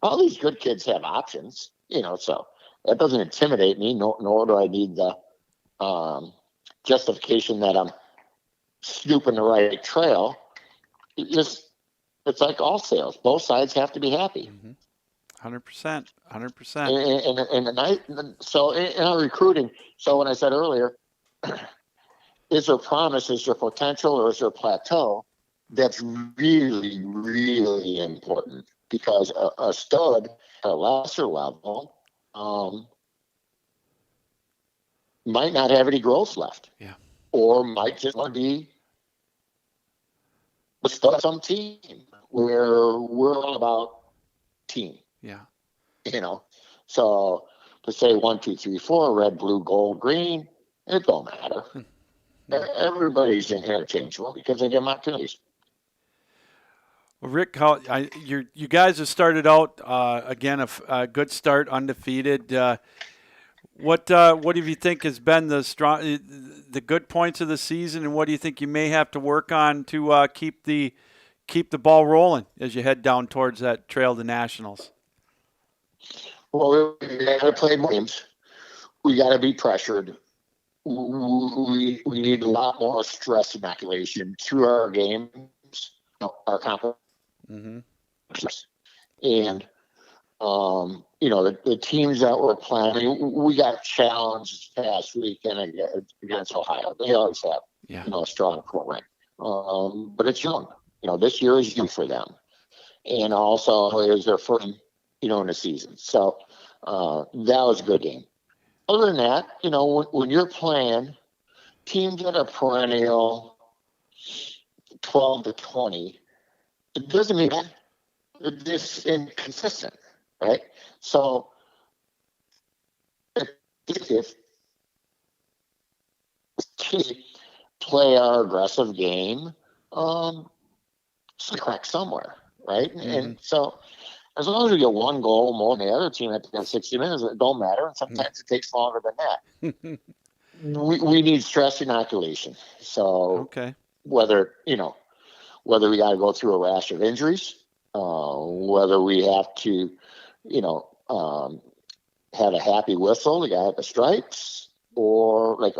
all these good kids have options, so that doesn't intimidate me, nor do I need the justification that I'm snooping the right trail. It's like all sales. Both sides have to be happy.
100%. 100%.
So in our recruiting, so when I said earlier, is there promise, is there potential, or is there plateau? That's really, really important, because a stud at a lesser level might not have any growth left.
Yeah.
Or might just want to be a stud on some team where we're all about team.
Yeah.
So to say 1, 2, 3, 4, red, blue, gold, green, it don't matter. Everybody's interchangeable because they get opportunities.
Well, Rick, you guys have started out again a good start, undefeated. What do you think has been the good points of the season, and what do you think you may have to work on to keep the ball rolling as you head down towards that trail to nationals?
Well, we got to play more games. We got to be pressured. We need a lot more stress inoculation through our games, our competition.
Mm-hmm.
And the teams that we're playing, we got challenged this past weekend against Ohio. They always have, a strong program. But it's young. This year is young for them. And also it was their first, in the season. So that was a good game. Other than that, when you're playing teams that are perennial 12 to 20, it doesn't mean that. They're just inconsistent, right? So if play our aggressive game, crack somewhere, right? Mm-hmm. And so as long as we get one goal more than the other team at the 60 minutes, it don't matter. And sometimes it takes longer than that. we need stress inoculation. So whether we got to go through a rash of injuries, whether we have to, have a happy whistle, the guy at the stripes, or like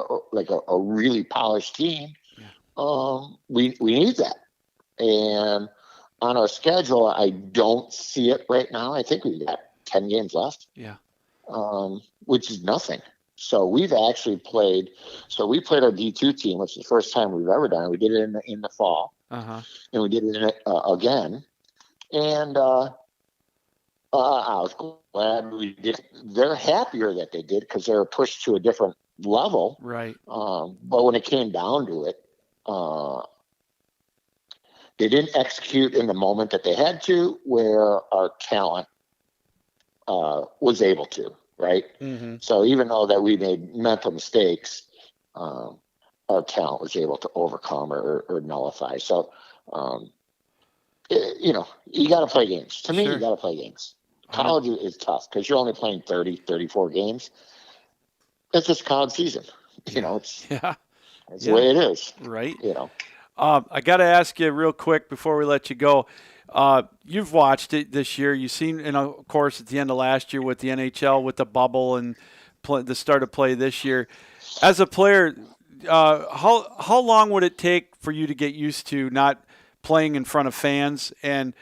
a really polished team, we need that. And on our schedule, I don't see it right now. I think we've got 10 games left. Yeah. Which is nothing. So we've actually played. So we played our D2 team, which is the first time we've ever done it. We did it in the fall, and we did it again. And I was glad we did. They're happier that they did because they were pushed to a different level. Right. But when it came down to it, they didn't execute in the moment that they had to, where our talent was able to, right? Mm-hmm. So even though that we made mental mistakes, our talent was able to overcome or nullify. So, you got to play games. To me, you got to play games. College is tough because you're only playing 30, 34 games. That's just college season. It's the way it is.
Right. I got to ask you real quick before we let you go. You've watched it this year. You've seen, of course, at the end of last year with the NHL, with the bubble and the start of play this year. As a player, how long would it take for you to get used to not playing in front of fans? And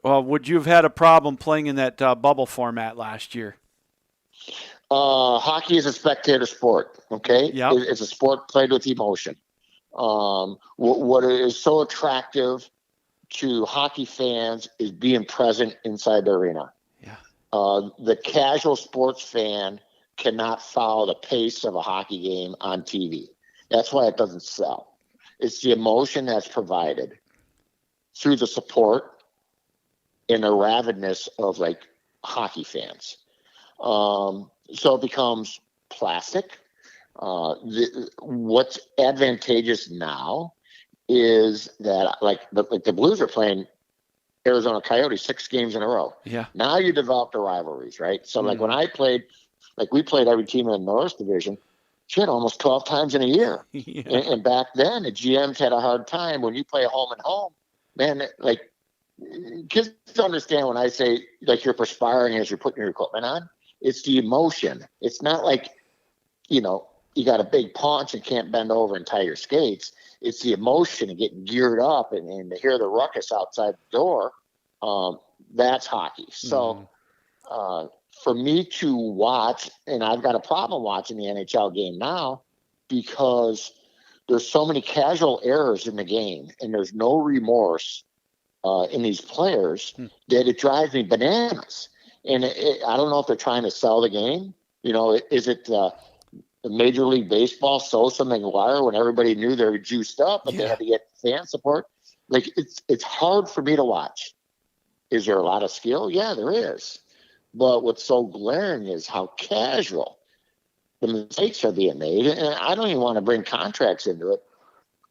would you have had a problem playing in that bubble format last year?
Hockey is a spectator sport, okay? Yep. It's a sport played with emotion. What is so attractive to hockey fans is being present inside the arena.
Yeah.
The casual sports fan cannot follow the pace of a hockey game on TV. That's why it doesn't sell. It's the emotion that's provided through the support and the rabidness of like hockey fans. So it becomes plastic. What's advantageous now is that like the Blues are playing Arizona Coyotes 6 games in a row.
Yeah.
Now you develop the rivalries, right? So like when I played, like we played every team in the Norris division, shit, almost 12 times in a year.
Yeah.
And back then the GMs had a hard time when you play home and home, man, like kids understand when I say like you're perspiring as you're putting your equipment on, it's the emotion. It's not like, you know, you got a big paunch and can't bend over and tie your skates. It's the emotion of getting geared up and to hear the ruckus outside the door. That's hockey. So for me to watch, and I've got a problem watching the NHL game now because there's so many casual errors in the game and there's no remorse in these players that it drives me bananas. And I don't know if they're trying to sell the game. You know, is it the Major League Baseball, Sosa, McGuire, when everybody knew they were juiced up, but they had to get fan support? Like, it's hard for me to watch. Is there a lot of skill? Yeah, there is. But what's so glaring is how casual the mistakes are being made. And I don't even want to bring contracts into it.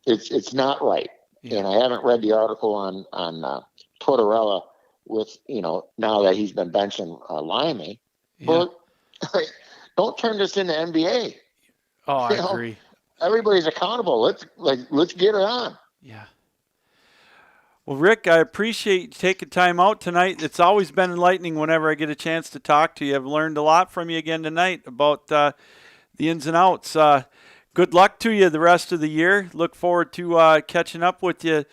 It's not right. Yeah. And I haven't read the article on Tortorella with, you know, now that he's been benching Limey. Yeah. But don't turn this into NBA.
Oh, I agree.
Everybody's accountable. Let's get it on.
Yeah. Well, Rick, I appreciate you taking time out tonight. It's always been enlightening whenever I get a chance to talk to you. I've learned a lot from you again tonight about the ins and outs. Good luck to you the rest of the year. Look forward to catching up with you,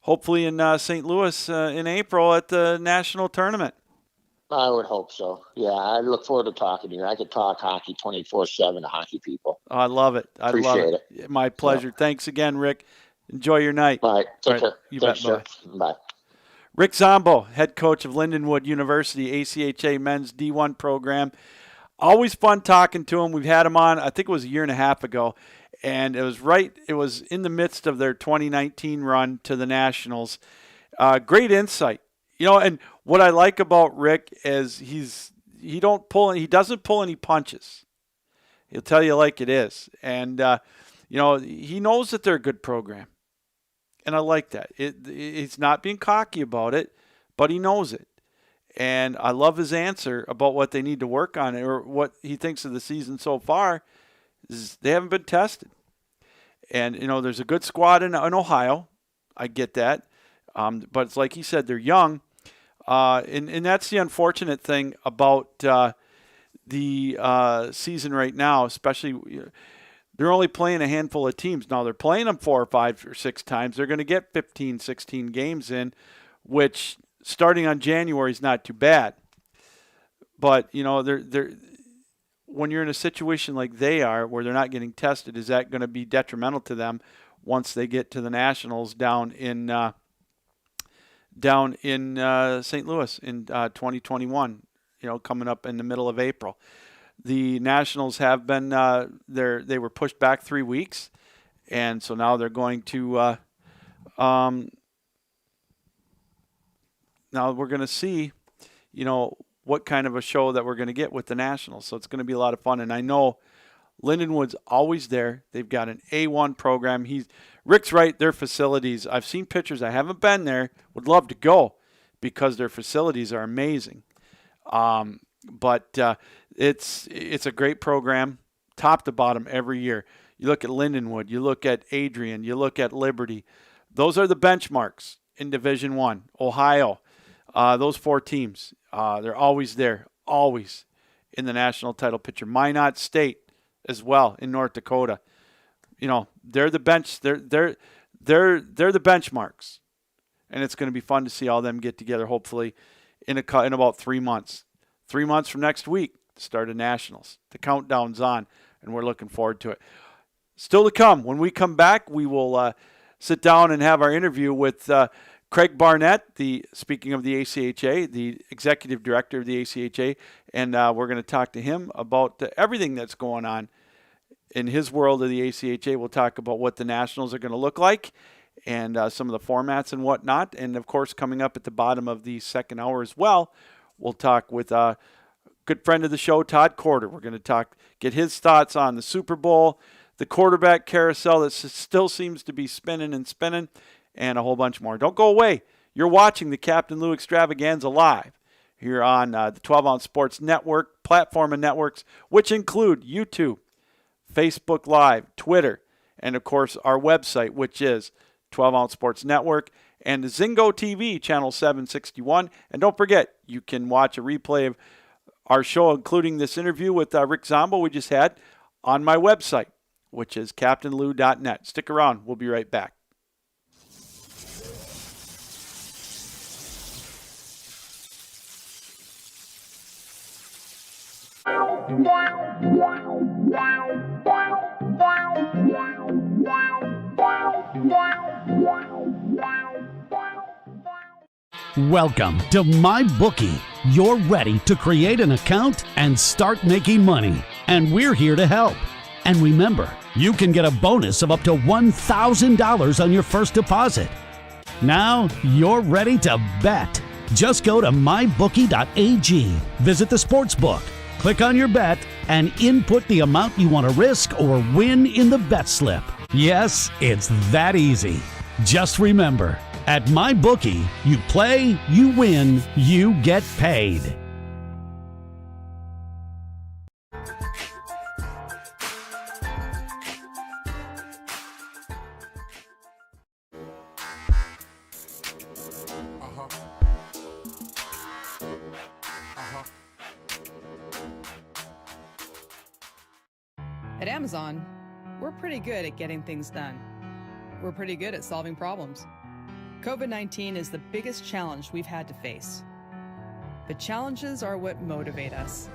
hopefully in St. Louis in April at the national tournament.
I would hope so. Yeah, I look forward to talking to you. I could talk hockey 24/7 to hockey people.
Oh, I love it. I
Appreciate
love it. My pleasure. Yeah. Thanks again, Rick. Enjoy your night.
All right. Take care.
You
Thanks,
bet.
Bye.
Rick Zombo, head coach of Lindenwood University, ACHA men's D1 program. Always fun talking to him. We've had him on, I think it was a year and a half ago, and it was in the midst of their 2019 run to the Nationals. Great insight. You know, and what I like about Rick is he doesn't pull any punches. He'll tell you like it is. And, you know, he knows that they're a good program. And I like that. He's not being cocky about it, but he knows it. And I love his answer about what they need to work on or what he thinks of the season so far is they haven't been tested. And, you know, there's a good squad in Ohio. I get that. But it's like he said, they're young. And that's the unfortunate thing about the season right now, especially they're only playing a handful of teams. Now they're playing them 4 or 5 or 6 times. They're going to get 15, 16 games in, which starting on January is not too bad. But, you know, they're when you're in a situation like they are where they're not getting tested, is that going to be detrimental to them once they get to the Nationals down in St. Louis in 2021, you know, coming up in the middle of April. The Nationals have been they were pushed back 3 weeks, and so now they're going to now we're going to see, you know, what kind of a show that we're going to get with the Nationals. So it's going to be a lot of fun, and I know Lindenwood's always there. They've got an A1 program. Rick's right, their facilities. I've seen pictures. I haven't been there. Would love to go because their facilities are amazing. But it's a great program, top to bottom every year. You look at Lindenwood, you look at Adrian, you look at Liberty. Those are the benchmarks in Division I. Ohio, those 4 teams, they're always there, always in the national title picture. Minot State as well in North Dakota. You know, they're the benchmarks, and it's going to be fun to see all them get together. Hopefully, in about 3 months. 3 months from next week, the start of Nationals. The countdown's on, and we're looking forward to it. Still to come. When we come back, we will sit down and have our interview with Craig Barnett, speaking of the ACHA, the executive director of the ACHA, and we're going to talk to him about everything that's going on in his world of the ACHA. We'll talk about what the Nationals are going to look like and some of the formats and whatnot. And, of course, coming up at the bottom of the second hour as well, we'll talk with a good friend of the show, Todd Corder. We're going to get his thoughts on the Super Bowl, the quarterback carousel that still seems to be spinning, and a whole bunch more. Don't go away. You're watching the Captain Lou Extravaganza live here on the 12 Ounce Sports Network, platform and networks, which include YouTube, Facebook Live, Twitter, and, of course, our website, which is 12 Ounce Sports Network, and Zingo TV, channel 761. And don't forget, you can watch a replay of our show, including this interview with Rick Zombo we just had, on my website, which is captainlou.net. Stick around. We'll be right back.
Welcome to MyBookie. You're ready to create an account and start making money, and we're here to help. And remember, you can get a bonus of up to $1,000 on your first deposit. Now you're ready to bet. Just go to mybookie.ag, visit the sportsbook, click on your bet, and input the amount you want to risk or win in the bet slip. Yes, it's that easy. Just remember, at MyBookie, you play, you win, you get paid.
At Amazon, we're pretty good at getting things done. We're pretty good at solving problems. COVID-19 is the biggest challenge we've had to face. But challenges are what motivate us.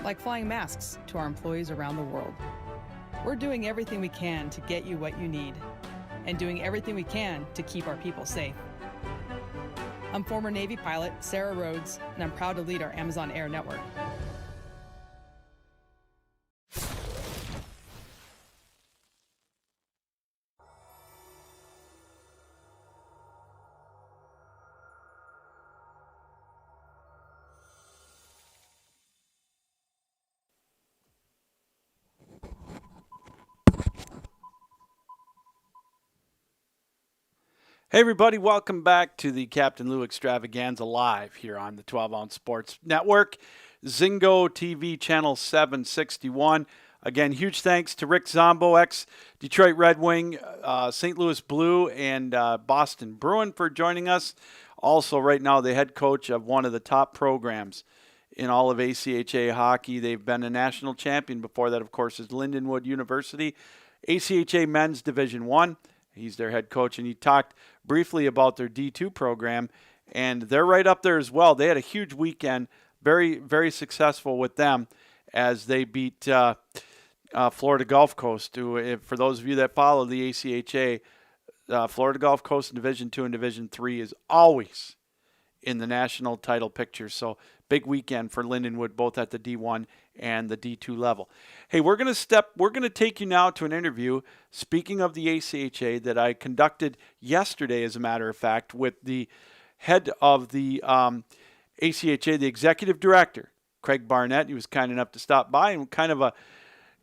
Like flying masks to our employees around the world. We're doing everything we can to get you what you need, and doing everything we can to keep our people safe. I'm former Navy pilot Sarah Rhodes, and I'm proud to lead our Amazon Air network.
Hey, everybody. Welcome back to the Captain Lou Extravaganza live here on the 12 Ounce Sports Network, Zingo TV, channel 761. Again, huge thanks to Rick Zombo, ex-Detroit Red Wing, St. Louis Blue, and Boston Bruin for joining us. Also, right now, the head coach of one of the top programs in all of ACHA hockey. They've been a national champion before that, of course, is Lindenwood University, ACHA Men's Division I. He's their head coach, and he talked briefly about their D2 program, and they're right up there as well. They had a huge weekend, very, very successful with them as they beat Florida Gulf Coast. For those of you that follow the ACHA, Florida Gulf Coast in Division II and Division III is always in the national title picture. So big weekend for Lindenwood, both at the D1 and the D2 level. Hey, we're going to take you now to an interview, speaking of the ACHA, that I conducted yesterday, as a matter of fact, with the head of the ACHA, the executive director, Craig Barnett. He was kind enough to stop by, and kind of an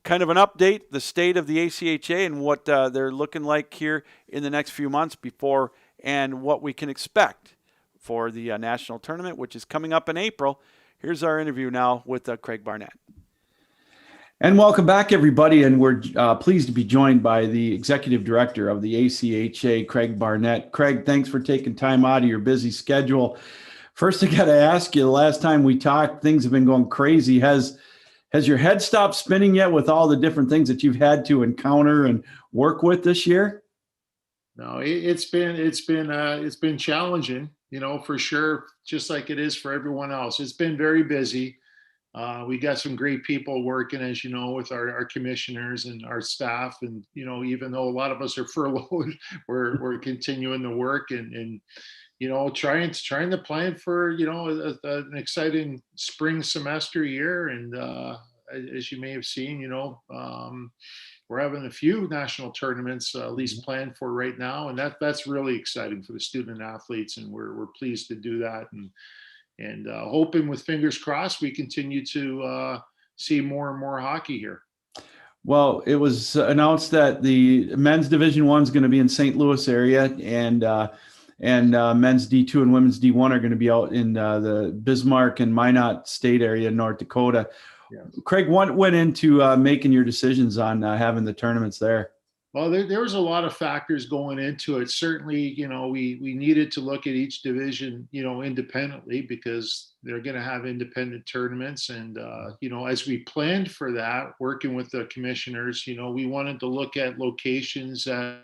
update, the state of the ACHA and what they're looking like here in the next few months before, and what we can expect for the national tournament, which is coming up in April. Here's our interview now with Craig Barnett.
And welcome back, everybody. And we're pleased to be joined by the executive director of the ACHA, Craig Barnett. Craig, thanks for taking time out of your busy schedule. First, I got to ask you, the last time we talked, things have been going crazy. Has your head stopped spinning yet with all the different things that you've had to encounter and work with this year?
No, it's been challenging, for sure, just like it is for everyone else. It's been very busy. We got some great people working, as you know, with our commissioners and our staff. And, even though a lot of us are furloughed, we're continuing to work and trying to plan for, an exciting spring semester year. And as you may have seen, we're having a few national tournaments at least planned for right now, and that's really exciting for the student athletes, and we're pleased to do that, and hoping, with fingers crossed, we continue to see more and more hockey here.
Well, it was announced that the men's Division I is going to be in St. Louis area, and men's D2 and women's D1 are going to be out in the Bismarck and Minot State area in North Dakota.
Yeah.
Craig, what went into making your decisions on having the tournaments there?
Well, there was a lot of factors going into it. Certainly, we needed to look at each division, independently, because they're going to have independent tournaments. And, as we planned for that, working with the commissioners, we wanted to look at locations that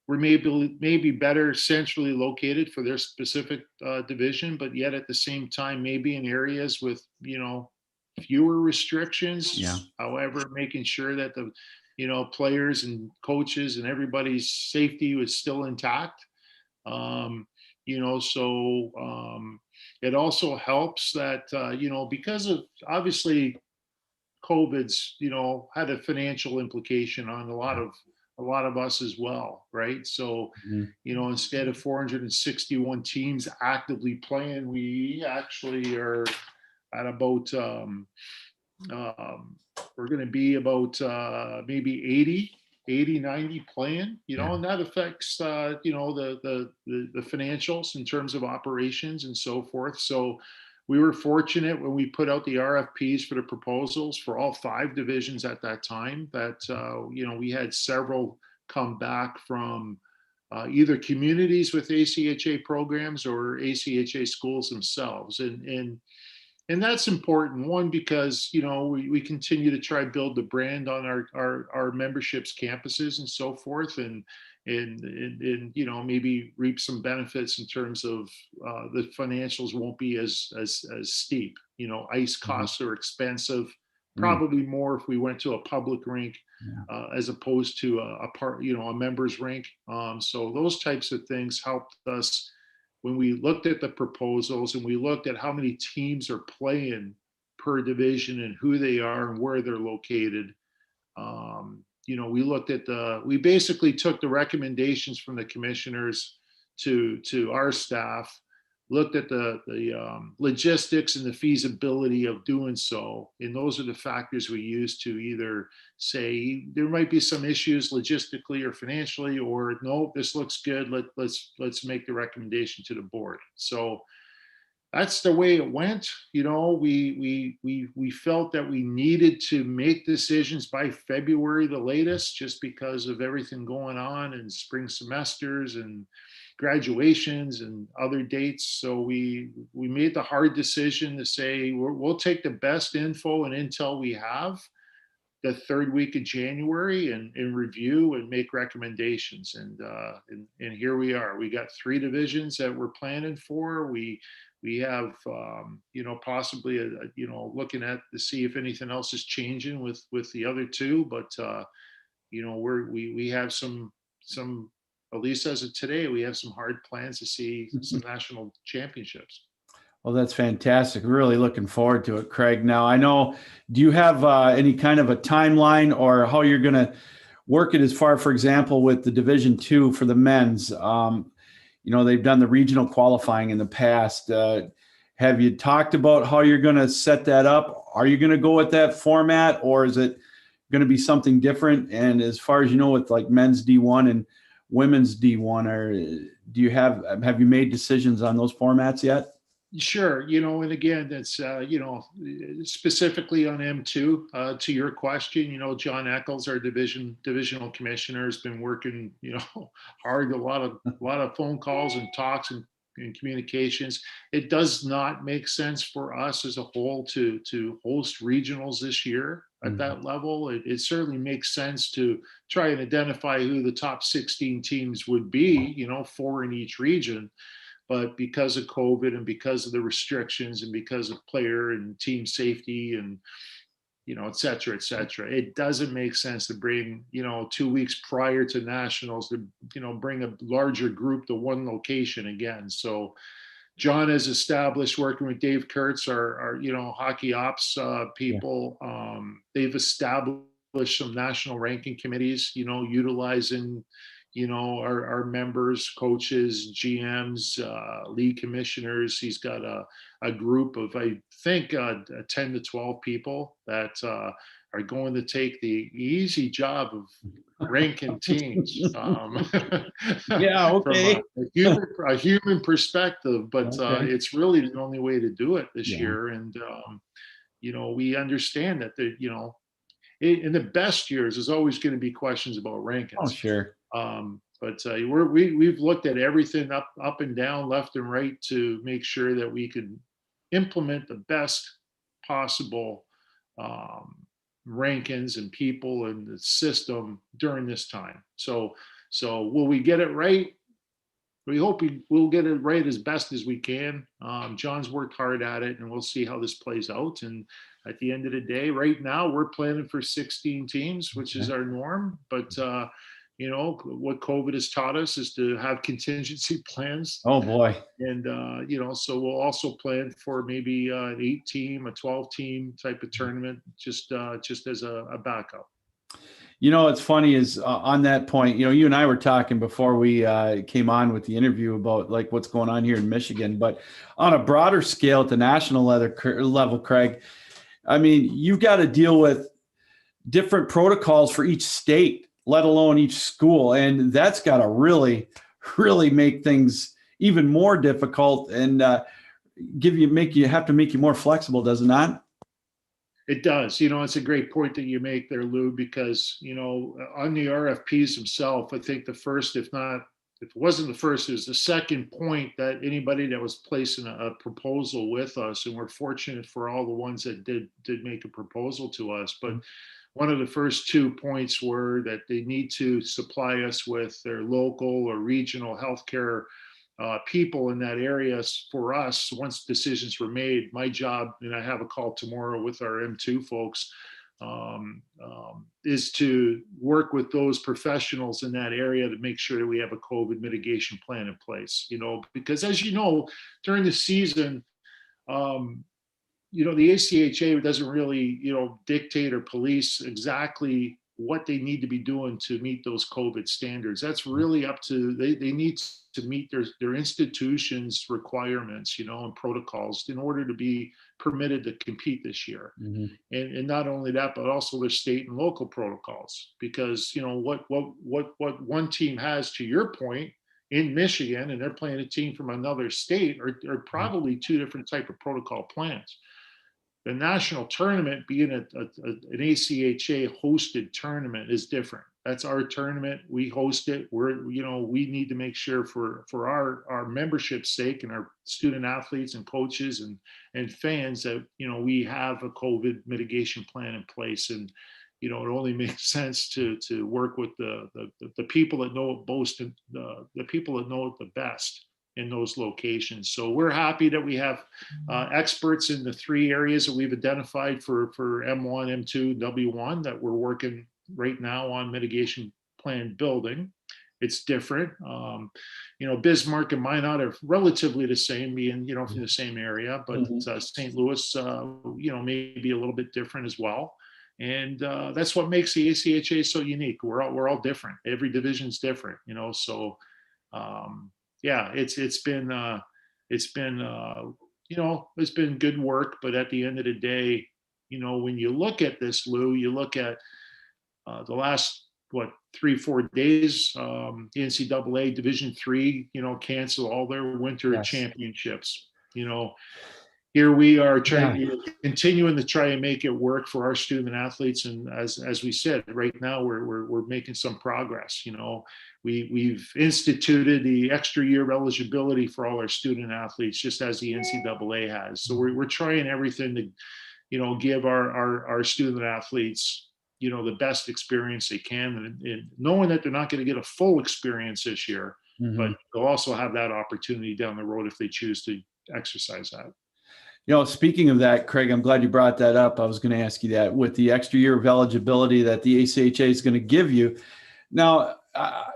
were maybe better centrally located for their specific division, but yet at the same time, maybe in areas with, fewer restrictions.
Yeah.
However, making sure that the players and coaches and everybody's safety was still intact. It also helps that, because of, obviously, COVID's, had a financial implication on a lot of us as well, right? So, instead of 461 teams actively playing, we actually are at about, we're going to be about maybe 80, 90 playing, and that affects, the financials in terms of operations and so forth. So we were fortunate when we put out the RFPs for the proposals for all 5 divisions at that time that, we had several come back from either communities with ACHA programs or ACHA schools themselves. And that's important, one, because, we continue to try to build the brand on our memberships campuses and so forth, and maybe reap some benefits in terms of the financials won't be as steep. Ice costs are expensive, probably more if we went to a public rink as opposed to a members rink. So those types of things helped us when we looked at the proposals and we looked at how many teams are playing per division and who they are and where they're located. We basically took the recommendations from the commissioners to our staff, looked at the logistics and the feasibility of doing so. And those are the factors we use to either say there might be some issues logistically or financially, or no, this looks good. Let's make the recommendation to the board. So that's the way it went. We felt that we needed to make decisions by February, the latest, just because of everything going on and spring semesters and graduations and other dates. So we made the hard decision to say we'll take the best info and intel we have the third week of January and review and make recommendations. And here we are. We got 3 divisions that we're planning for. We have possibly looking at to see if anything else is changing with the other 2, but we have some, at least as of today, we have some hard plans to see some national championships.
Well, that's fantastic. Really looking forward to it, Craig. Now, I know, do you have any kind of a timeline or how you're going to work it as far, for example, with the Division II for the men's? They've done the regional qualifying in the past. Have you talked about how you're going to set that up? Are you going to go with that format, or is it going to be something different? And as far as with like men's D1 and women's D1, have you made decisions on those formats yet?
Sure. And again, that's, specifically on M2, to your question, John Eccles, our divisional commissioner, has been working, hard, a lot of phone calls and talks and communications. It does not make sense for us as a whole to host regionals this year at that level. It certainly makes sense to try and identify who the top 16 teams would be, 4 in each region. but because of COVID and because of the restrictions and because of player and team safety and, et cetera, it doesn't make sense to bring, 2 weeks prior to nationals to, bring a larger group to one location again. So John has established, working with Dave Kurtz, our hockey ops people. They've established some national ranking committees, utilizing, our members, coaches, GMs, league commissioners. He's got a group of, I think, 10 to 12 people that are going to take the easy job of ranking teams
Yeah, okay.
from a human perspective, but
Okay.
it's really the only way to do it this
Yeah.
year. And we understand that in the best years, there's always going to be questions about rankings.
Oh, sure.
But we've looked at everything up and down, left and right, to make sure that we can implement the best possible rankings and people and the system during this time. So will we get it right? We hope we'll get it right as best as we can. John's worked hard at it, and we'll see how this plays out. And at the end of the day, right now, we're planning for 16 teams, which is our norm. But what COVID has taught us is to have contingency plans.
Oh boy.
And so we'll also plan for maybe an 8-team, a 12-team type of tournament, just as a backup.
It's funny is on that point, you and I were talking before we came on with the interview about like what's going on here in Michigan, but on a broader scale at the national level, Craig, I mean, you've got to deal with different protocols for each state, let alone each school. And that's got to really, really make things even more difficult and make you more flexible, does it not?
It does. It's a great point that you make there, Lou, because, on the RFPs themselves, I think the first, if it wasn't the first, it was the second point that anybody that was placing a proposal with us, and we're fortunate for all the ones that did make a proposal to us. But one of the first 2 points were that they need to supply us with their local or regional healthcare people in that area for us. Once decisions were made, my job, and I have a call tomorrow with our M2 folks, is to work with those professionals in that area to make sure that we have a COVID mitigation plan in place, because as you know, during the season, the ACHA doesn't really, dictate or police exactly what they need to be doing to meet those COVID standards. That's really up to, they need to meet their institution's requirements, and protocols in order to be permitted to compete this year.
Mm-hmm.
And not only that, but also their state and local protocols, because, what one team has, to your point, in Michigan, and they're playing a team from another state, are probably two different type of protocol plans. The national tournament, being an ACHA hosted tournament, is different. That's our tournament. We host it. We need to make sure for our membership's sake and our student athletes and coaches and fans that, we have a COVID mitigation plan in place. And, it only makes sense to work with the people that know it most, the people that know it the best in those locations. So we're happy that we have experts in the 3 areas that we've identified for M1, M2, W1 that we're working right now on mitigation plan building. It's different. Bismarck and Minot are relatively the same, being, from the same area, but St. Louis, maybe a little bit different as well. And that's what makes the ACHA so unique. We're all different. Every division's different, so yeah, it's been good work, but at the end of the day, when you look at this, Lou, you look at the last 3-4 days, the NCAA Division III, cancel all their winter championships. Here we are continuing to try and make it work for our student athletes, and as we said, right now we're making some progress. We've instituted the extra year eligibility for all our student athletes, just as the NCAA has. So we're trying everything to, give our student athletes, the best experience they can, and knowing that they're not going to get a full experience this year, but they'll also have that opportunity down the road if they choose to exercise that.
Speaking of that, Craig, I'm glad you brought that up. I was going to ask you that with the extra year of eligibility that the ACHA is going to give you. Now,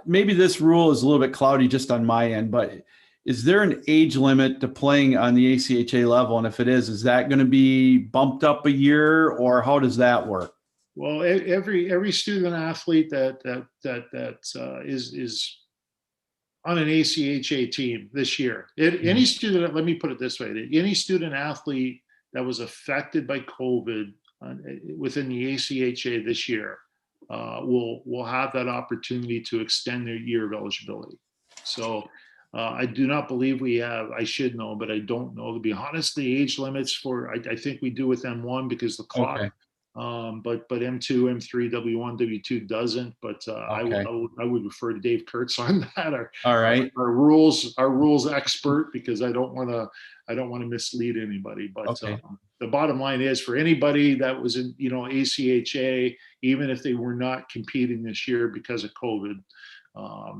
maybe this rule is a little bit cloudy just on my end, but is there an age limit to playing on the ACHA level? And if it is that going to be bumped up a year, or how does that work?
Well, every student athlete that is on an ACHA team this year, any student, let me put it this way, any student athlete that was affected by COVID within the ACHA this year will have that opportunity to extend their year of eligibility. So I do not believe we have, I should know, but I don't know, to be honest, the age limits for, I think we do with M1 because the clock, but M2, M3, W1, W2 doesn't, but I would refer to Dave Kurtz on that, our rules expert, because I don't want to mislead anybody, but the bottom line is, for anybody that was in, ACHA, even if they were not competing this year because of COVID,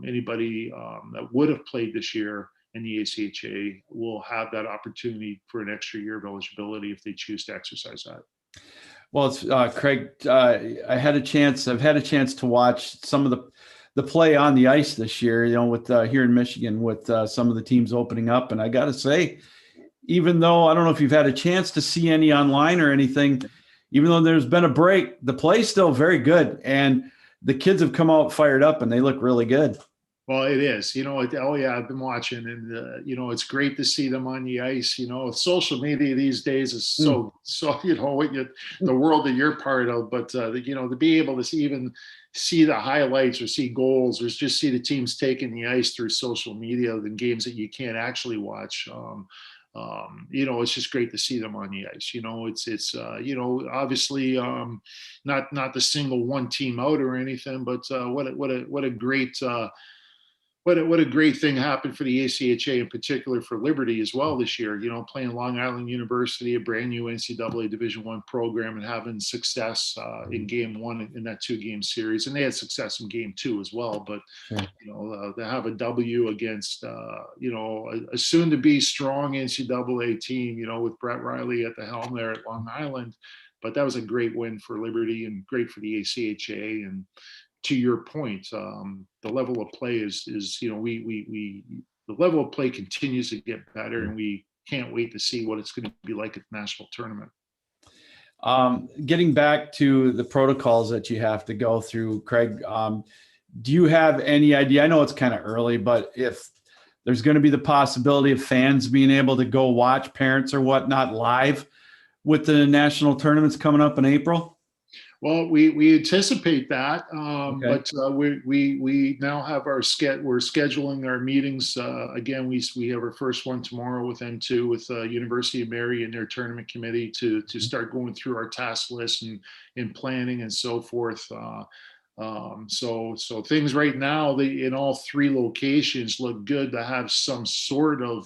anybody that would have played this year in the ACHA will have that opportunity for an extra year of eligibility if they choose to exercise that.
Well, it's Craig. I've had a chance to watch some of the play on the ice this year. With here in Michigan, with some of the teams opening up, and I got to say, even though I don't know if you've had a chance to see any online or anything, even though there's been a break, the play's still very good, and the kids have come out fired up, and they look really good.
Well, it is, I've been watching, and, it's great to see them on the ice. Social media these days is so the world that you're part of, but, to be able to even see the highlights or see goals or just see the teams taking the ice through social media than games that you can't actually watch. It's just great to see them on the ice. It's obviously not the single one team out or anything, but what a great what a great thing happened for the ACHA, in particular for Liberty as well this year, playing Long Island University, a brand new NCAA Division I program, and having success in game one in that 2-game series. And they had success in game 2 as well, but to have a W against, a soon to be strong NCAA team, with Brett Riley at the helm there at Long Island. But that was a great win for Liberty and great for the ACHA. And to your point, the level of play is the level of play continues to get better, and we can't wait to see what it's going to be like at the national tournament.
Getting back to the protocols that you have to go through, Craig, do you have any idea? I know it's kind of early, but if there's going to be the possibility of fans being able to go watch, parents or whatnot, live with the national tournaments coming up in April?
Well, we anticipate that, but we now have we're scheduling our meetings. Again, we have our first one tomorrow with M2, with University of Mary and their tournament committee to start going through our task list and planning and so forth. So things right now, in all 3 locations look good to have some sort of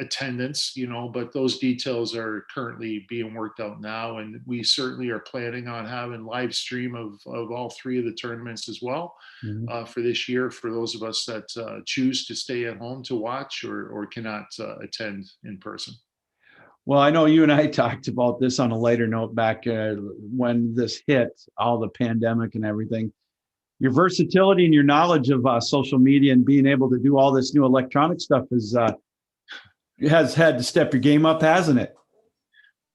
attendance, but those details are currently being worked out now, and we certainly are planning on having live stream of all 3 of the tournaments as well for this year, for those of us that choose to stay at home to watch or cannot attend in person.
Well, I know you and I talked about this on a later note back when this hit, all the pandemic and everything. Your versatility and your knowledge of social media and being able to do all this new electronic stuff has had to step your game up, hasn't it?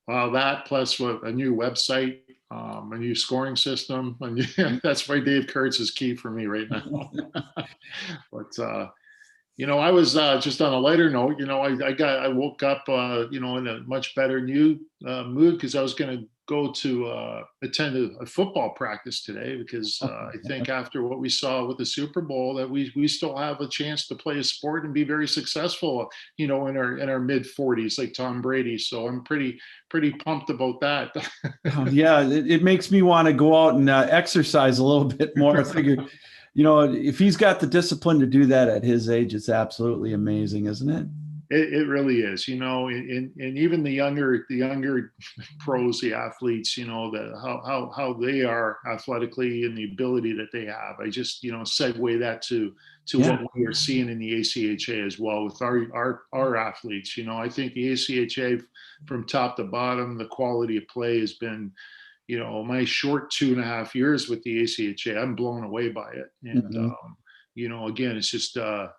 Well, that plus a new website, a new scoring system, that's why Dave Kurtz is key for me right now. But I was just on a lighter note. I woke up in a much better mood because I was going to go to attend a football practice today, because I think after what we saw with the Super Bowl, that we still have a chance to play a sport and be very successful, in our mid 40s, like Tom Brady. So I'm pretty pumped about that.
Yeah, it makes me want to go out and exercise a little bit more. I figure, if he's got the discipline to do that at his age, it's absolutely amazing, isn't it?
It really is, and even the younger pros, the athletes, how they are athletically and the ability that they have. I just segue that to
Yeah.
what we are seeing in the ACHA as well with our athletes. I think the ACHA from top to bottom, the quality of play has been, my short 2.5 years with the ACHA, I'm blown away by it. And again, it's just a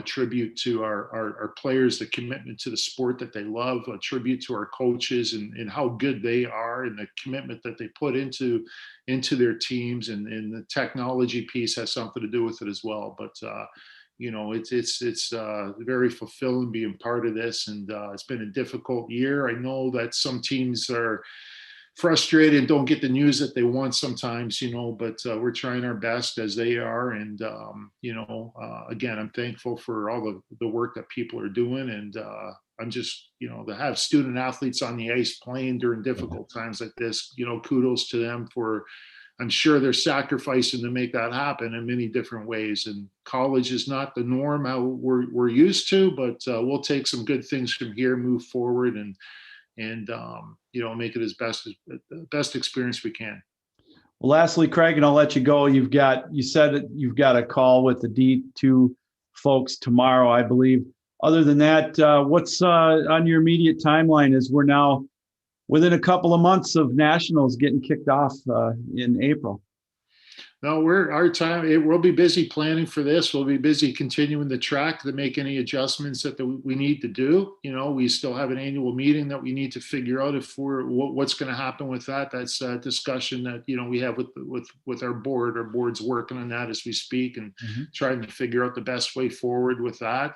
tribute to our players, the commitment to the sport that they love, a tribute to our coaches and how good they are and the commitment that they put into their teams, and the technology piece has something to do with it as well. But it's very fulfilling being part of this, and it's been a difficult year. I know that some teams are frustrated and don't get the news that they want sometimes, but we're trying our best as they are. And, again, I'm thankful for all the work that people are doing. And I'm just, to have student athletes on the ice playing during difficult times like this, kudos to them for, I'm sure they're sacrificing to make that happen in many different ways. And college is not the norm, how we're used to, but we'll take some good things from here, move forward, and make it as best experience we can.
Well, lastly, Craig, and I'll let you go. You said that you've got a call with the D2 folks tomorrow, I believe. Other than that, what's on your immediate timeline as we're now within a couple of months of nationals getting kicked off in April?
No, we'll be busy planning for this. We'll be busy continuing the track to make any adjustments that we need to do. We still have an annual meeting that we need to figure out what's going to happen with that. That's a discussion that, we have with our board. Our board's working on that as we speak and trying to figure out the best way forward with that.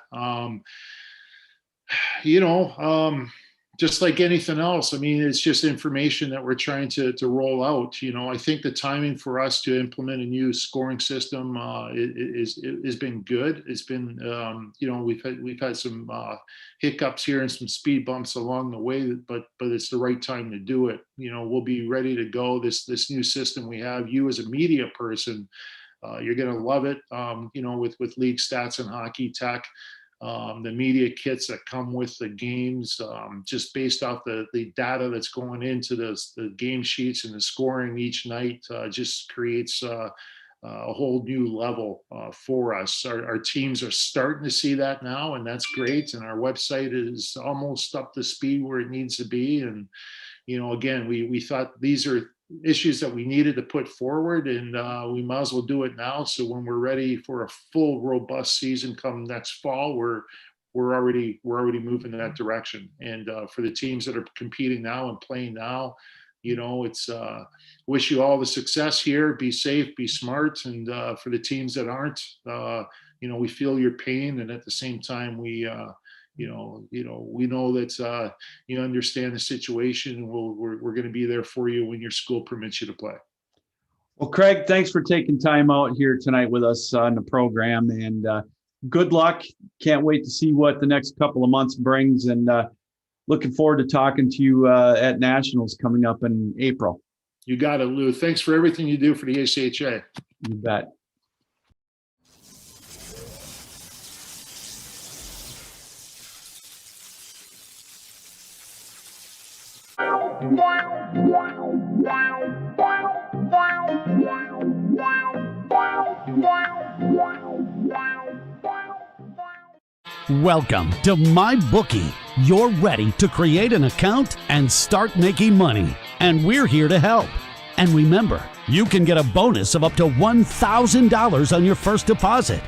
Just like anything else, I mean, it's just information that we're trying to roll out. I think the timing for us to implement a new scoring system has been good. It's been, we've had some hiccups here and some speed bumps along the way, but it's the right time to do it. We'll be ready to go. This new system we have, you as a media person, you're going to love it. With league stats and hockey tech. The media kits that come with the games, just based off the data that's going into the game sheets and the scoring each night, just creates a whole new level for us. Our teams are starting to see that now, and that's great. And our website is almost up to speed where it needs to be. And, again, we thought these are issues that we needed to put forward, and we might as well do it now. So when we're ready for a full robust season come next fall, we're already moving in that direction. And for the teams that are competing now and playing now, it's wish you all the success here. Be safe, be smart. And for the teams that aren't, we feel your pain, and at the same time we know that you understand the situation, and we're going to be there for you when your school permits you to play.
Well, Craig, thanks for taking time out here tonight with us on the program, and good luck. Can't wait to see what the next couple of months brings, and looking forward to talking to you at Nationals coming up in April.
You got it, Lou. Thanks for everything you do for the ACHA.
You bet.
Welcome to MyBookie. You're ready to create an account and start making money, and we're here to help. And remember, you can get a bonus of up to $1,000 on your first deposit.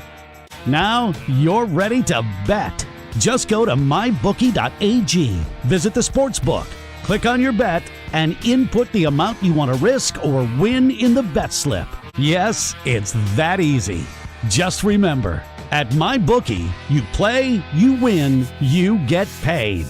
Now you're ready to bet. Just go to mybookie.ag, visit the sportsbook, click on your bet, and input the amount you want to risk or win in the bet slip. Yes, it's that easy. Just remember, at MyBookie, you play, you win, you get paid.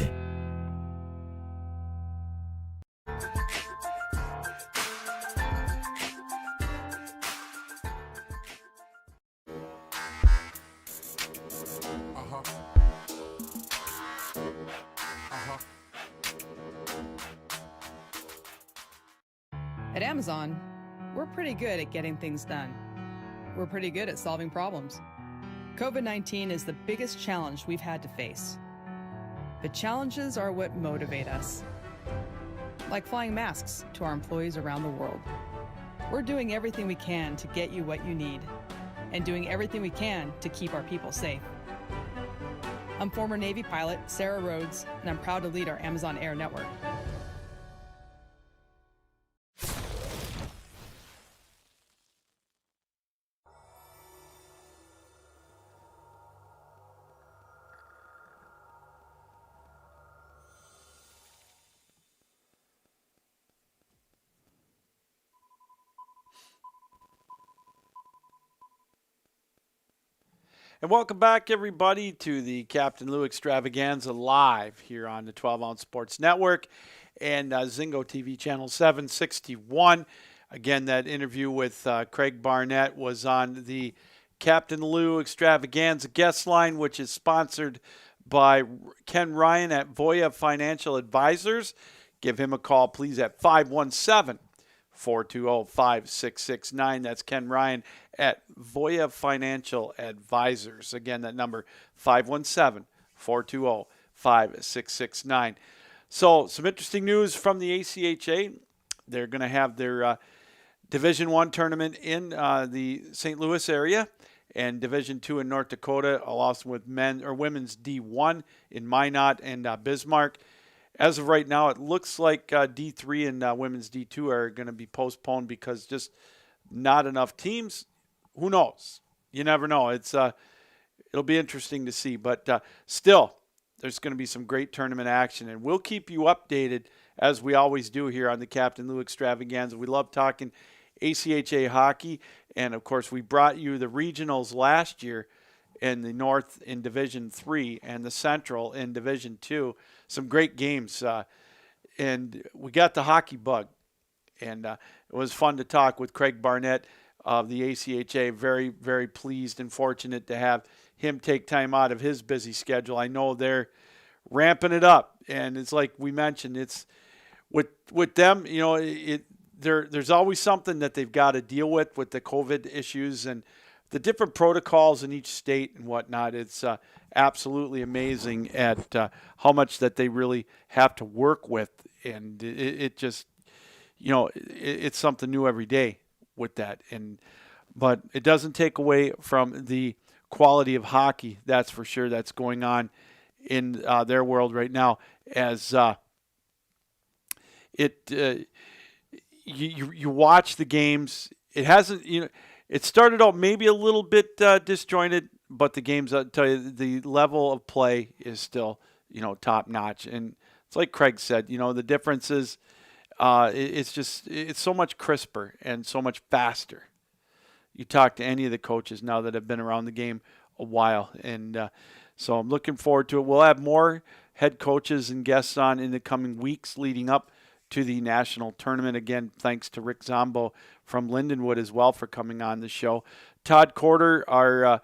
At Amazon, we're pretty good at getting things done. We're pretty good at solving problems. COVID-19 is the biggest challenge we've had to face. But challenges are what motivate us. Like flying masks to our employees around the world. We're doing everything we can to get you what you need, and doing everything we can to keep our people safe. I'm former Navy pilot Sarah Rhodes, and I'm proud to lead our Amazon Air network.
And welcome back, everybody, to the Captain Lou Extravaganza live here on the 12 Ounce Sports Network and Zingo TV channel 761. Again, that interview with Craig Barnett was on the Captain Lou Extravaganza guest line, which is sponsored by Ken Ryan at Voya Financial Advisors. Give him a call, please, at 517-420-5669. That's Ken Ryan at Voya Financial Advisors. Again, that number, 517-420-5669. So, some interesting news from the ACHA. They're going to have their Division I tournament in the St. Louis area, and Division II in North Dakota, along with women's D1 in Minot and Bismarck. As of right now, it looks like D3 and women's D2 are going to be postponed because just not enough teams. Who knows? You never know. It'll be interesting to see. But still, there's going to be some great tournament action, and we'll keep you updated as we always do here on the Captain Lou Extravaganza. We love talking ACHA hockey, and of course, we brought you the regionals last year in the North in Division 3 and the Central in Division 2. Some great games, and we got the hockey bug, and it was fun to talk with Craig Barnett of the ACHA. Very, very pleased and fortunate to have him take time out of his busy schedule. I know they're ramping it up, and it's like we mentioned, it's with them, you know, there's always something that they've got to deal with the COVID issues and the different protocols in each state and whatnot. It's absolutely amazing at how much that they really have to work with. And it just, you know, it's something new every day with that. But it doesn't take away from the quality of hockey, that's for sure, that's going on in their world right now. As you watch the games, it hasn't, you know, it started out maybe a little bit disjointed, but the games, I'll tell you, the level of play is still, you know, top notch. And it's like Craig said, you know, the difference is it's so much crisper and so much faster. You talk to any of the coaches now that have been around the game a while. And so I'm looking forward to it. We'll have more head coaches and guests on in the coming weeks leading up to the national tournament. Again, thanks to Rick Zombo from Lindenwood as well for coming on the show. Todd Corder, our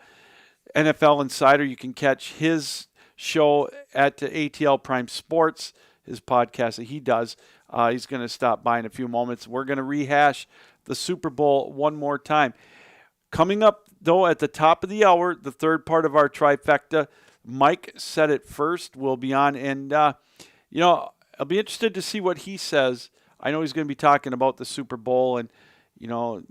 NFL insider, you can catch his show at ATL Prime Sports, his podcast that he does. He's going to stop by in a few moments. We're going to rehash the Super Bowl one more time. Coming up, though, at the top of the hour, the third part of our trifecta, Mike Said It First will be on. And, you know, I'll be interested to see what he says. I know he's going to be talking about the Super Bowl, and, you know,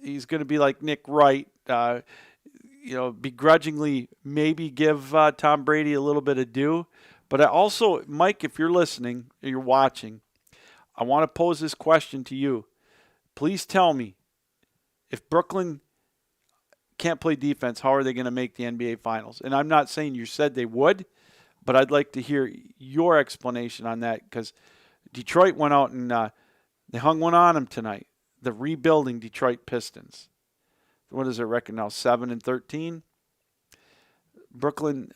he's going to be like Nick Wright, you know, begrudgingly maybe give Tom Brady a little bit of due. But I also, Mike, if you're listening or you're watching, I want to pose this question to you. Please tell me, if Brooklyn can't play defense, how are they going to make the NBA Finals? And I'm not saying you said they would, but I'd like to hear your explanation on that, because Detroit went out and they hung one on them tonight. The rebuilding Detroit Pistons. What is their record now? 7-13. Brooklyn,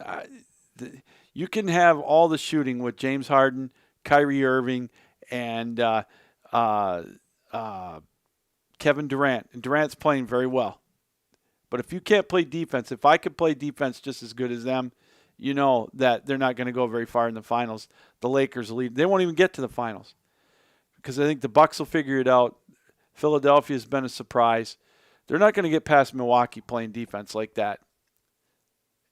you can have all the shooting with James Harden, Kyrie Irving, and Kevin Durant. And Durant's playing very well. But if you can't play defense, if I could play defense just as good as them, you know that they're not going to go very far in the finals. The Lakers lead. They won't even get to the finals because I think the Bucks will figure it out. Philadelphia has been a surprise. They're not going to get past Milwaukee playing defense like that.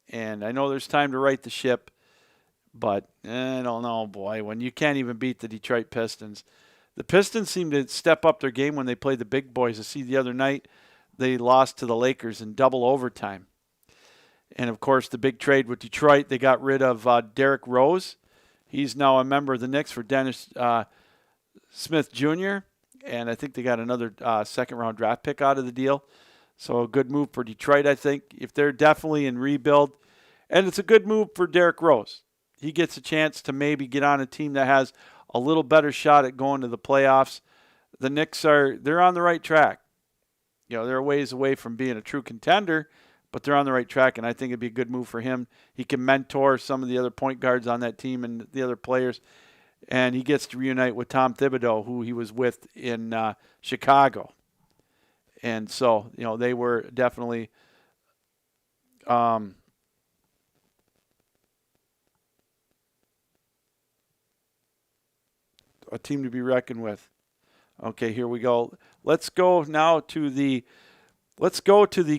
And I know there's time to right the ship, But I don't know, boy, when you can't even beat the Detroit Pistons. The Pistons seem to step up their game when they play the big boys. I see the other night they lost to the Lakers in double overtime. And, of course, the big trade with Detroit, they got rid of Derrick Rose. He's now a member of the Knicks for Dennis Smith Jr., and I think they got another second-round draft pick out of the deal. So a good move for Detroit, I think, if they're definitely in rebuild. And it's a good move for Derrick Rose. He gets a chance to maybe get on a team that has a little better shot at going to the playoffs. The Knicks they're on the right track. You know, they're a ways away from being a true contender, but they're on the right track, and I think it'd be a good move for him. He can mentor some of the other point guards on that team and the other players, and he gets to reunite with Tom Thibodeau, who he was with in Chicago. And so, you know, they were definitely a team to be reckoned with. Okay, here we go. Let's go to the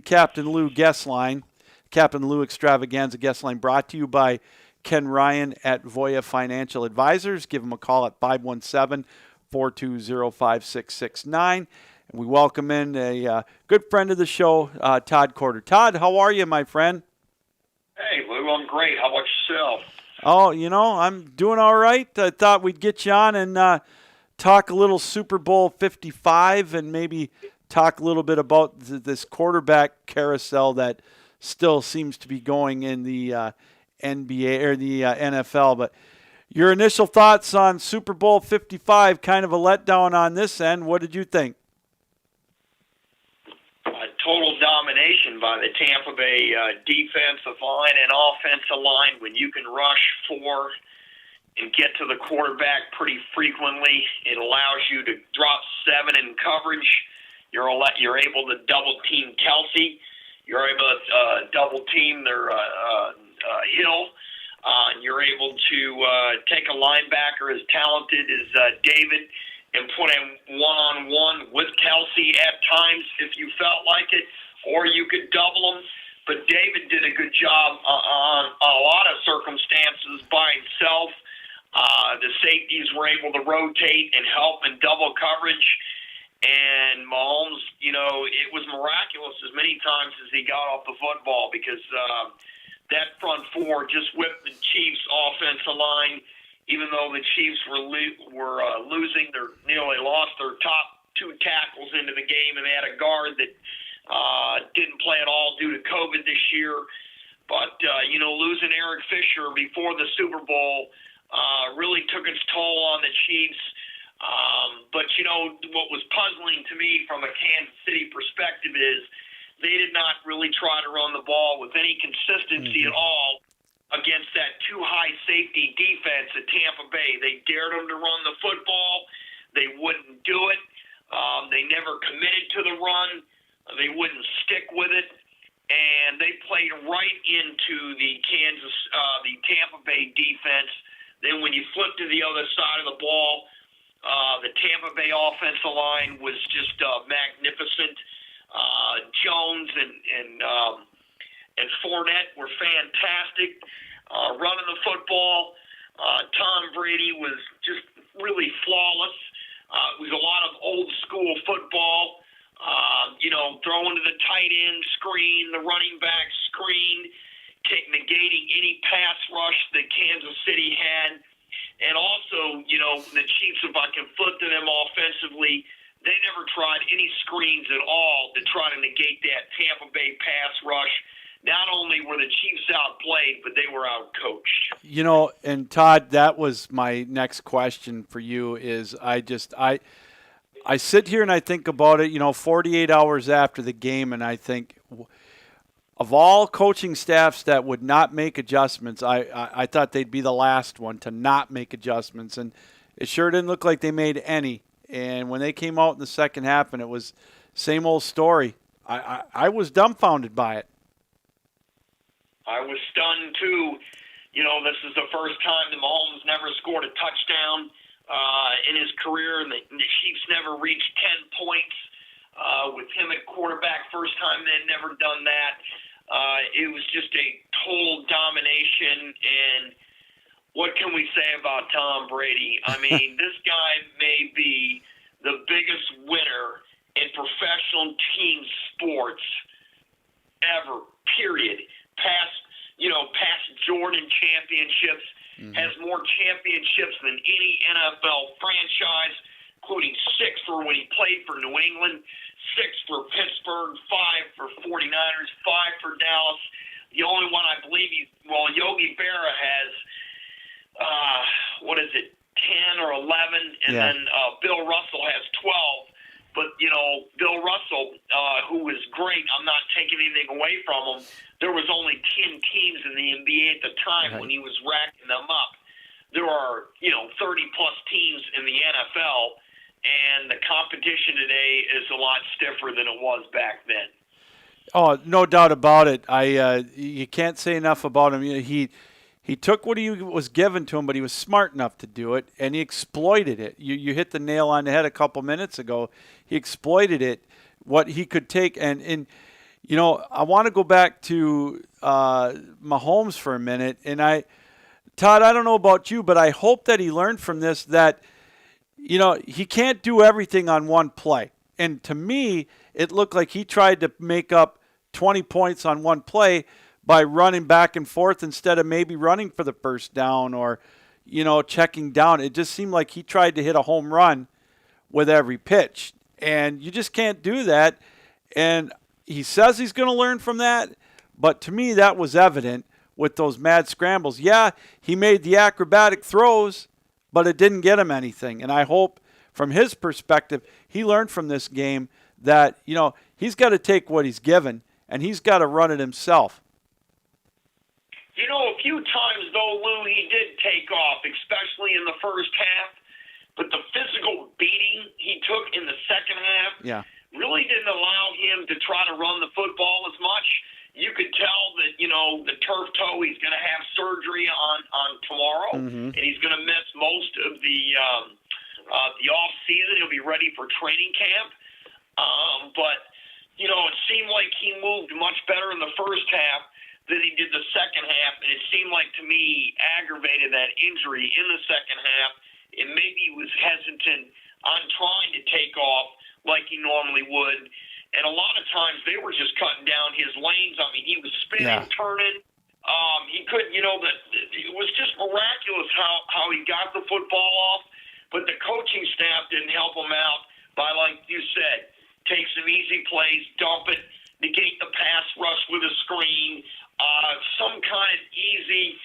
Captain Lou guest line. Captain Lou Extravaganza guest line brought to you by Ken Ryan at Voya Financial Advisors. Give him a call at 517-420-5669. And we welcome in a good friend of the show, Todd Corder. Todd, how are you, my friend?
Hey, Lou, I'm great. How about yourself?
Oh, you know, I'm doing all right. I thought we'd get you on and talk a little Super Bowl 55 and maybe talk a little bit about this quarterback carousel that still seems to be going in the NBA or the NFL. But your initial thoughts on Super Bowl 55, kind of a letdown on this end. What did you think?
Total domination by the Tampa Bay defensive line and offensive line when you can rush four and get to the quarterback pretty frequently. It allows you to drop seven in coverage. You're able to double team Kelsey. You're able to double team their Hill. And you're able to take a linebacker as talented as David and put him one-on-one with Kelsey at times if you felt like it, or you could double him. But David did a good job on a lot of circumstances by himself. The safeties were able to rotate and help in double coverage. And Mahomes, you know, it was miraculous as many times as he got off the football because that front four just whipped the Chiefs' offensive line. Even though the Chiefs were losing, they nearly lost their top two tackles into the game, and they had a guard that didn't play at all due to COVID this year. But, losing Eric Fisher before the Super Bowl really took its toll on the Chiefs. But, what was puzzling to me from a Kansas City perspective is they did not really try to run the ball with any consistency at all against that too-high safety defense at Tampa Bay. They dared them to run the football. They wouldn't do it. They never committed to the run. They wouldn't stick with it. And they played right into the Tampa Bay defense. Then when you flip to the other side of the ball, the Tampa Bay offensive line was just magnificent. Jones and Fournette were fantastic running the football. Tom Brady was just really flawless. It was a lot of old school football, throwing to the tight end screen, the running back screen, negating any pass rush that Kansas City had. And also, the Chiefs, if I can flip to them offensively, they never tried any screens at all to try to negate that Tampa Bay pass rush. Not only were the Chiefs outplayed, but they were outcoached.
And Todd, that was my next question for you is I sit here and I think about it, 48 hours after the game, and I think of all coaching staffs that would not make adjustments, I thought they'd be the last one to not make adjustments, and it sure didn't look like they made any. And when they came out in the second half and it was same old story, I was dumbfounded by it.
I was stunned, too. This is the first time that Mahomes never scored a touchdown in his career, and the Chiefs never reached 10 points with him at quarterback. First time they'd never done that. It was just a total domination, and what can we say about Tom Brady? I mean, this guy may be the biggest winner in professional team sports ever, period. Past Jordan championships, has more championships than any NFL franchise, including 6 for when he played for New England, 6 for Pittsburgh, 5 for 49ers, 5 for Dallas. The only one I believe Yogi Berra has, 10 or 11, and then Bill Russell has 12. But, Bill Russell, who was great, I'm not taking anything away from him. There was only 10 teams in the NBA at the time when he was racking them up. There are, 30-plus teams in the NFL, and the competition today is a lot stiffer than it was back then.
Oh, no doubt about it. You can't say enough about him. He took what he was given to him, but he was smart enough to do it, and he exploited it. You hit the nail on the head a couple minutes ago. He exploited it, what he could take. And I want to go back to Mahomes for a minute. And Todd, I don't know about you, but I hope that he learned from this that, he can't do everything on one play. And to me, it looked like he tried to make up 20 points on one play by running back and forth instead of maybe running for the first down or, checking down. It just seemed like he tried to hit a home run with every pitch. And you just can't do that. And he says he's going to learn from that. But to me, that was evident with those mad scrambles. Yeah, he made the acrobatic throws, but it didn't get him anything. And I hope from his perspective, he learned from this game that, he's got to take what he's given and he's got to run it himself.
A few times, though, Lou, he did take off, especially in the first half. But the physical beating he took in the second half really didn't allow him to try to run the football as much. You could tell that, the turf toe, he's going to have surgery on tomorrow, and he's going to miss most of the off-season. He'll be ready for training camp. But, it seemed like he moved much better in the first half than he did the second half, and it seemed like to me aggravated that injury in the second half, and maybe he was hesitant on trying to take off like he normally would. And a lot of times they were just cutting down his lanes. I mean, he was spinning, turning. He could, it was just miraculous how he got the football off, but the coaching staff didn't help him out by, like you said, take some easy plays, dump it, negate the pass rush with a screen, some kind of easy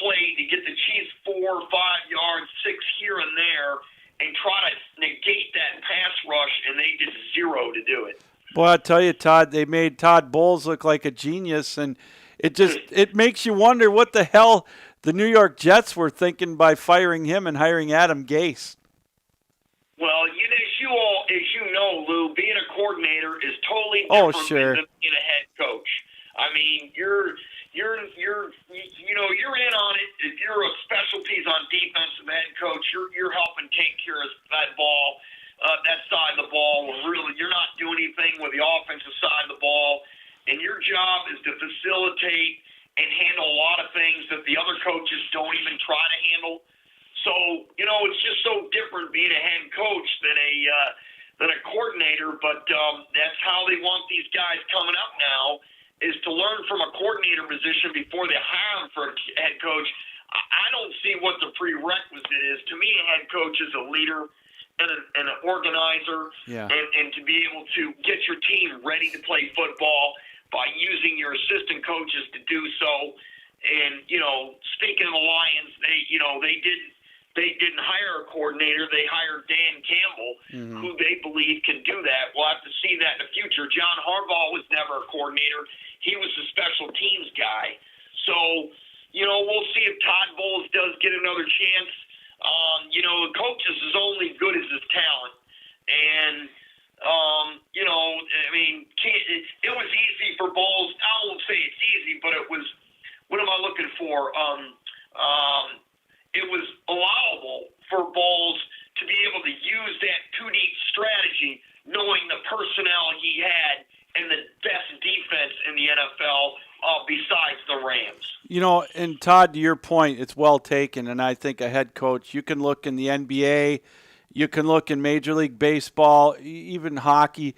play to get the Chiefs 4 or 5 yards, 6 here and there, and try to negate that pass rush, and they did zero to do it.
Boy, I tell you, Todd, they made Todd Bowles look like a genius, and it makes you wonder what the hell the New York Jets were thinking by firing him and hiring Adam Gase.
Well, as you know, Lou, being a coordinator is totally different than being a head coach. I mean, you're in on it. If you're a specialties on defensive head coach, you're helping take care of that ball, that side of the ball. Really, you're not doing anything with the offensive side of the ball, and your job is to facilitate and handle a lot of things that the other coaches don't even try to handle. So, it's just so different being a head coach than a coordinator, but that's how they want these guys coming up now, is to learn from a coordinator position before they hire him for a head coach. I don't see what the prerequisite is. To me, a head coach is a leader and an organizer, and to be able to get your team ready to play football by using your assistant coaches to do so. And, speaking of the Lions, they didn't hire a coordinator. They hired Dan Campbell, who they believe can do that. We'll have to see that in the future. John Harbaugh was never a coordinator. He was a special teams guy. So, we'll see if Todd Bowles does get another chance. The coach is as only good as his talent. And, it was easy for Bowles. I won't say it's easy, but it was, what am I looking for? It was allowable for Bowles to be able to use that two-deep strategy, knowing the personnel he had and the best defense in the NFL besides the Rams.
You know, and Todd, to your point, it's well taken. And I think a head coach, you can look in the NBA, you can look in Major League Baseball, even hockey.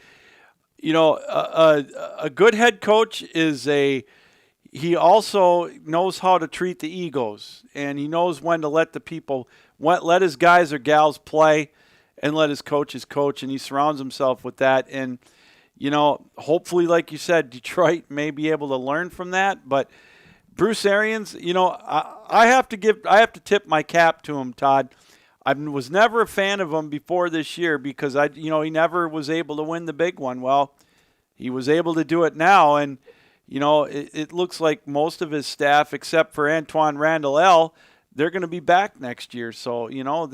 You know, a good head coach he also knows how to treat the egos, and he knows when to let let his guys or gals play and let his coaches coach, and he surrounds himself with that. And, you know, hopefully, like you said, Detroit may be able to learn from that. But Bruce Arians, you know, I have to tip my cap to him, Todd. I was never a fan of him before this year because he never was able to win the big one. Well, he was able to do it now, and you know, it looks like most of his staff, except for Antoine Randall, they're going to be back next year. So, you know,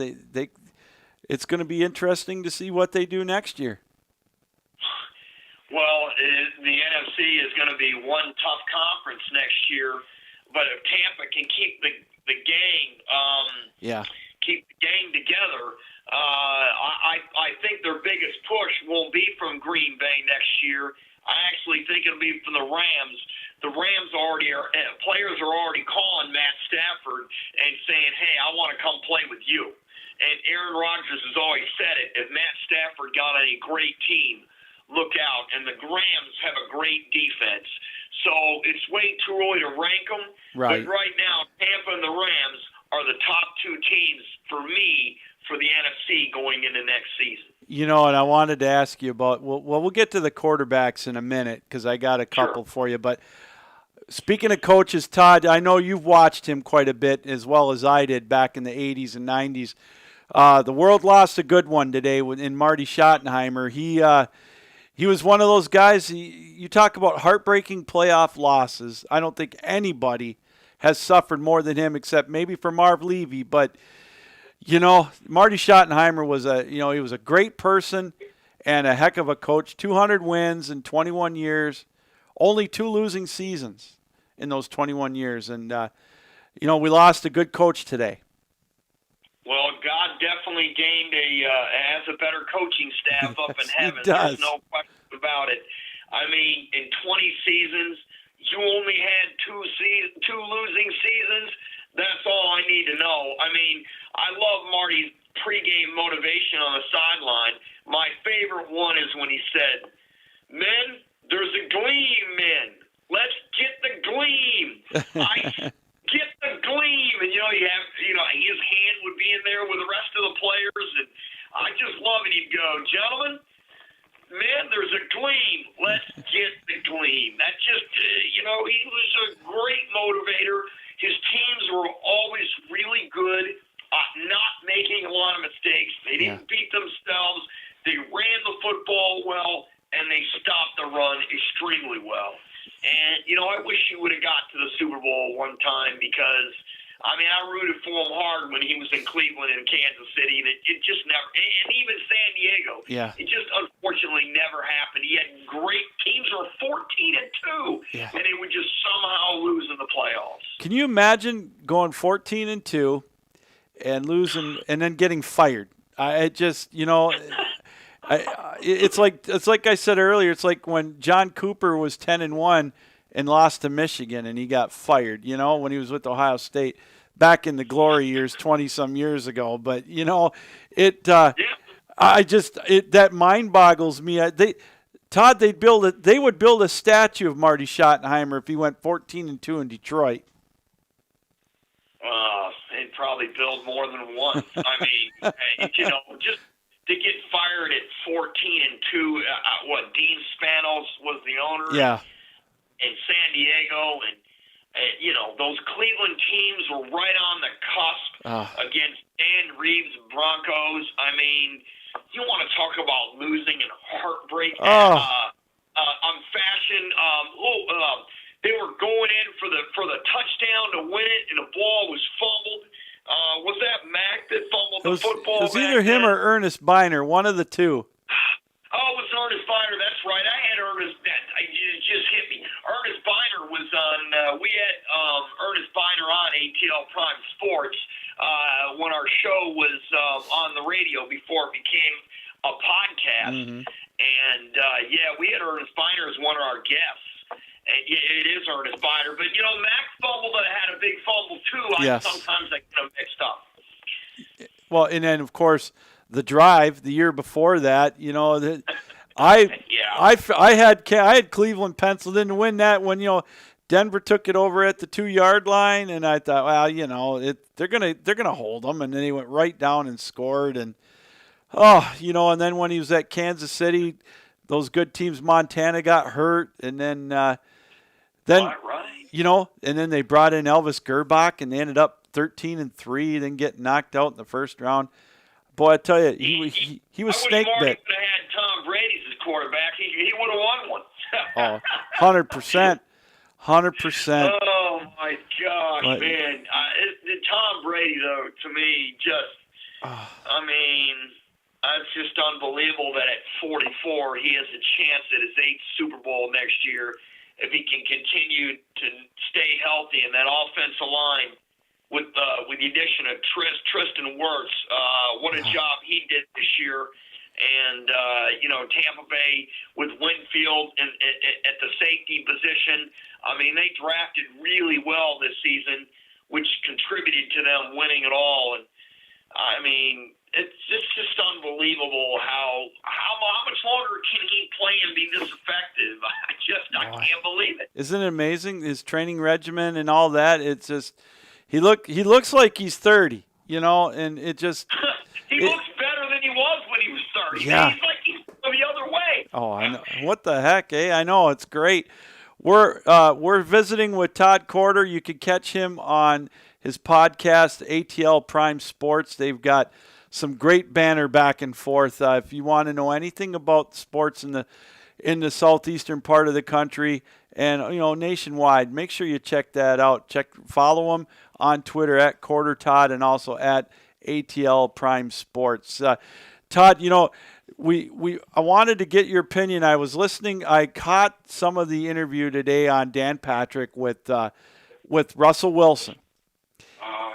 it's going to be interesting to see what they do next year.
Well, the NFC is going to be one tough conference next year, but if Tampa can keep the gang, keep the gang together, I think their biggest push won't be from Green Bay next year. I actually think it'll be from the Rams. The Rams players are already calling Matt Stafford and saying, hey, I want to come play with you. And Aaron Rodgers has always said it. If Matt Stafford got a great team, look out. And the Rams have a great defense. So it's way too early to rank them.
Right.
But right now, Tampa and the Rams are the top two teams for me for the NFC going into next season.
You know, and I wanted to ask you about, we'll get to the quarterbacks in a minute because I got a couple for you. But speaking of coaches, Todd, I know you've watched him quite a bit as well as I did back in the 80s and 90s. The world lost a good one today in Marty Schottenheimer. He was one of those guys, you talk about heartbreaking playoff losses. I don't think anybody has suffered more than him except maybe for Marv Levy, but you know, Marty Schottenheimer was he was a great person and a heck of a coach. 200 wins in 21 years, only 2 losing seasons in those 21 years. And, you know, we lost a good coach today.
Well, God definitely has a better coaching staff up in heaven.
He does.
There's no question about it. I mean, in 20 seasons, you only had 2 losing seasons. That's all I need to know. I mean, I love Marty's pregame motivation on the sideline. My favorite one is when he said, men, there's a gleam, men. Let's get the gleam. Get the gleam. And, his hand would be in there with the rest of the players. And I just love it. He'd go, gentlemen, man, there's a gleam. Let's get the gleam. That just, he was a great motivator. His teams were always really good, not making a lot of mistakes. They didn't beat themselves. They ran the football well, and they stopped the run extremely well. And, I wish he would have got to the Super Bowl one time because, I rooted for him hard when he was in Cleveland and Kansas City, and it just never – and even San Diego.
Yeah.
It just unfortunately never happened. He had great – teams were 14-2, and they would just somehow lose in the playoffs.
Can you imagine going 14-2 and losing and then getting fired? It's like I said earlier. It's like when John Cooper was 10-1 and lost to Michigan and he got fired. When he was with Ohio State back in the glory years, 20-some years ago. But that mind boggles me. They would build a statue of Marty Schottenheimer if he went 14-2 in Detroit.
They'd probably build more than one. Just to get fired at 14-2. Dean Spanos was the owner.
Yeah.
In San Diego, and those Cleveland teams were right on the cusp against Dan Reeves' Broncos. I mean, you want to talk about losing and heartbreak fashion. They were going in for the touchdown to win it, and the ball was fumbled. Was that Mack that fumbled the football?
It was either him or Ernest Biner, one of the two.
Oh, it was Ernest Biner. That's right. I had Ernest. It just hit me. Ernest Biner was on. We had Ernest Biner on ATL Prime Sports when our show was on the radio before it became a podcast. Mm-hmm. And we had Ernest Biner as one of our guests. And it is Ernest spider. But, Max fumbled and had a big fumble, too.
Yes.
Sometimes I get them mixed up.
Well, and then, of course, the drive the year before that, I had Cleveland penciled in to win that when, Denver took it over at the 2-yard line, and I thought, well, they're gonna hold them, and then he went right down and scored, and and then when he was at Kansas City, those good teams, Montana got hurt, and then
Right.
and then they brought in Elvis Gerbach, and they ended up 13-3, then get knocked out in the first round. Boy, I tell you, he was snake bit.
I wish Marty would have had Tom Brady as his quarterback. He would have won one.
Oh, 100%. 100%.
Oh, my gosh, man. Tom Brady, though, to me, it's just unbelievable that at 44 he has a chance at his 8th Super Bowl next year if he can continue to stay healthy. And that offensive line with the addition of Tristan Wirfs, what a job he did this year. And, Tampa Bay with Winfield at the safety position. They drafted really well this season, which contributed to them winning it all. And, it's just unbelievable how much longer can he play and be this effective? I can't believe it.
Isn't it amazing, his training regimen and all that? It's just he looks like he's 30, and it just
he looks better than he was when he was 30.
Yeah.
He's like he's the other way.
Oh, I know. What the heck, eh? I know, it's great. We're visiting with Todd Corder. You can catch him on his podcast, ATL Prime Sports. They've got some great banner back and forth. If you want to know anything about sports in the southeastern part of the country and nationwide, make sure you check that out. Follow him on Twitter at Corder Todd and also at ATL Prime Sports. Todd, I wanted to get your opinion. I was listening. I caught some of the interview today on Dan Patrick with Russell Wilson.
Oh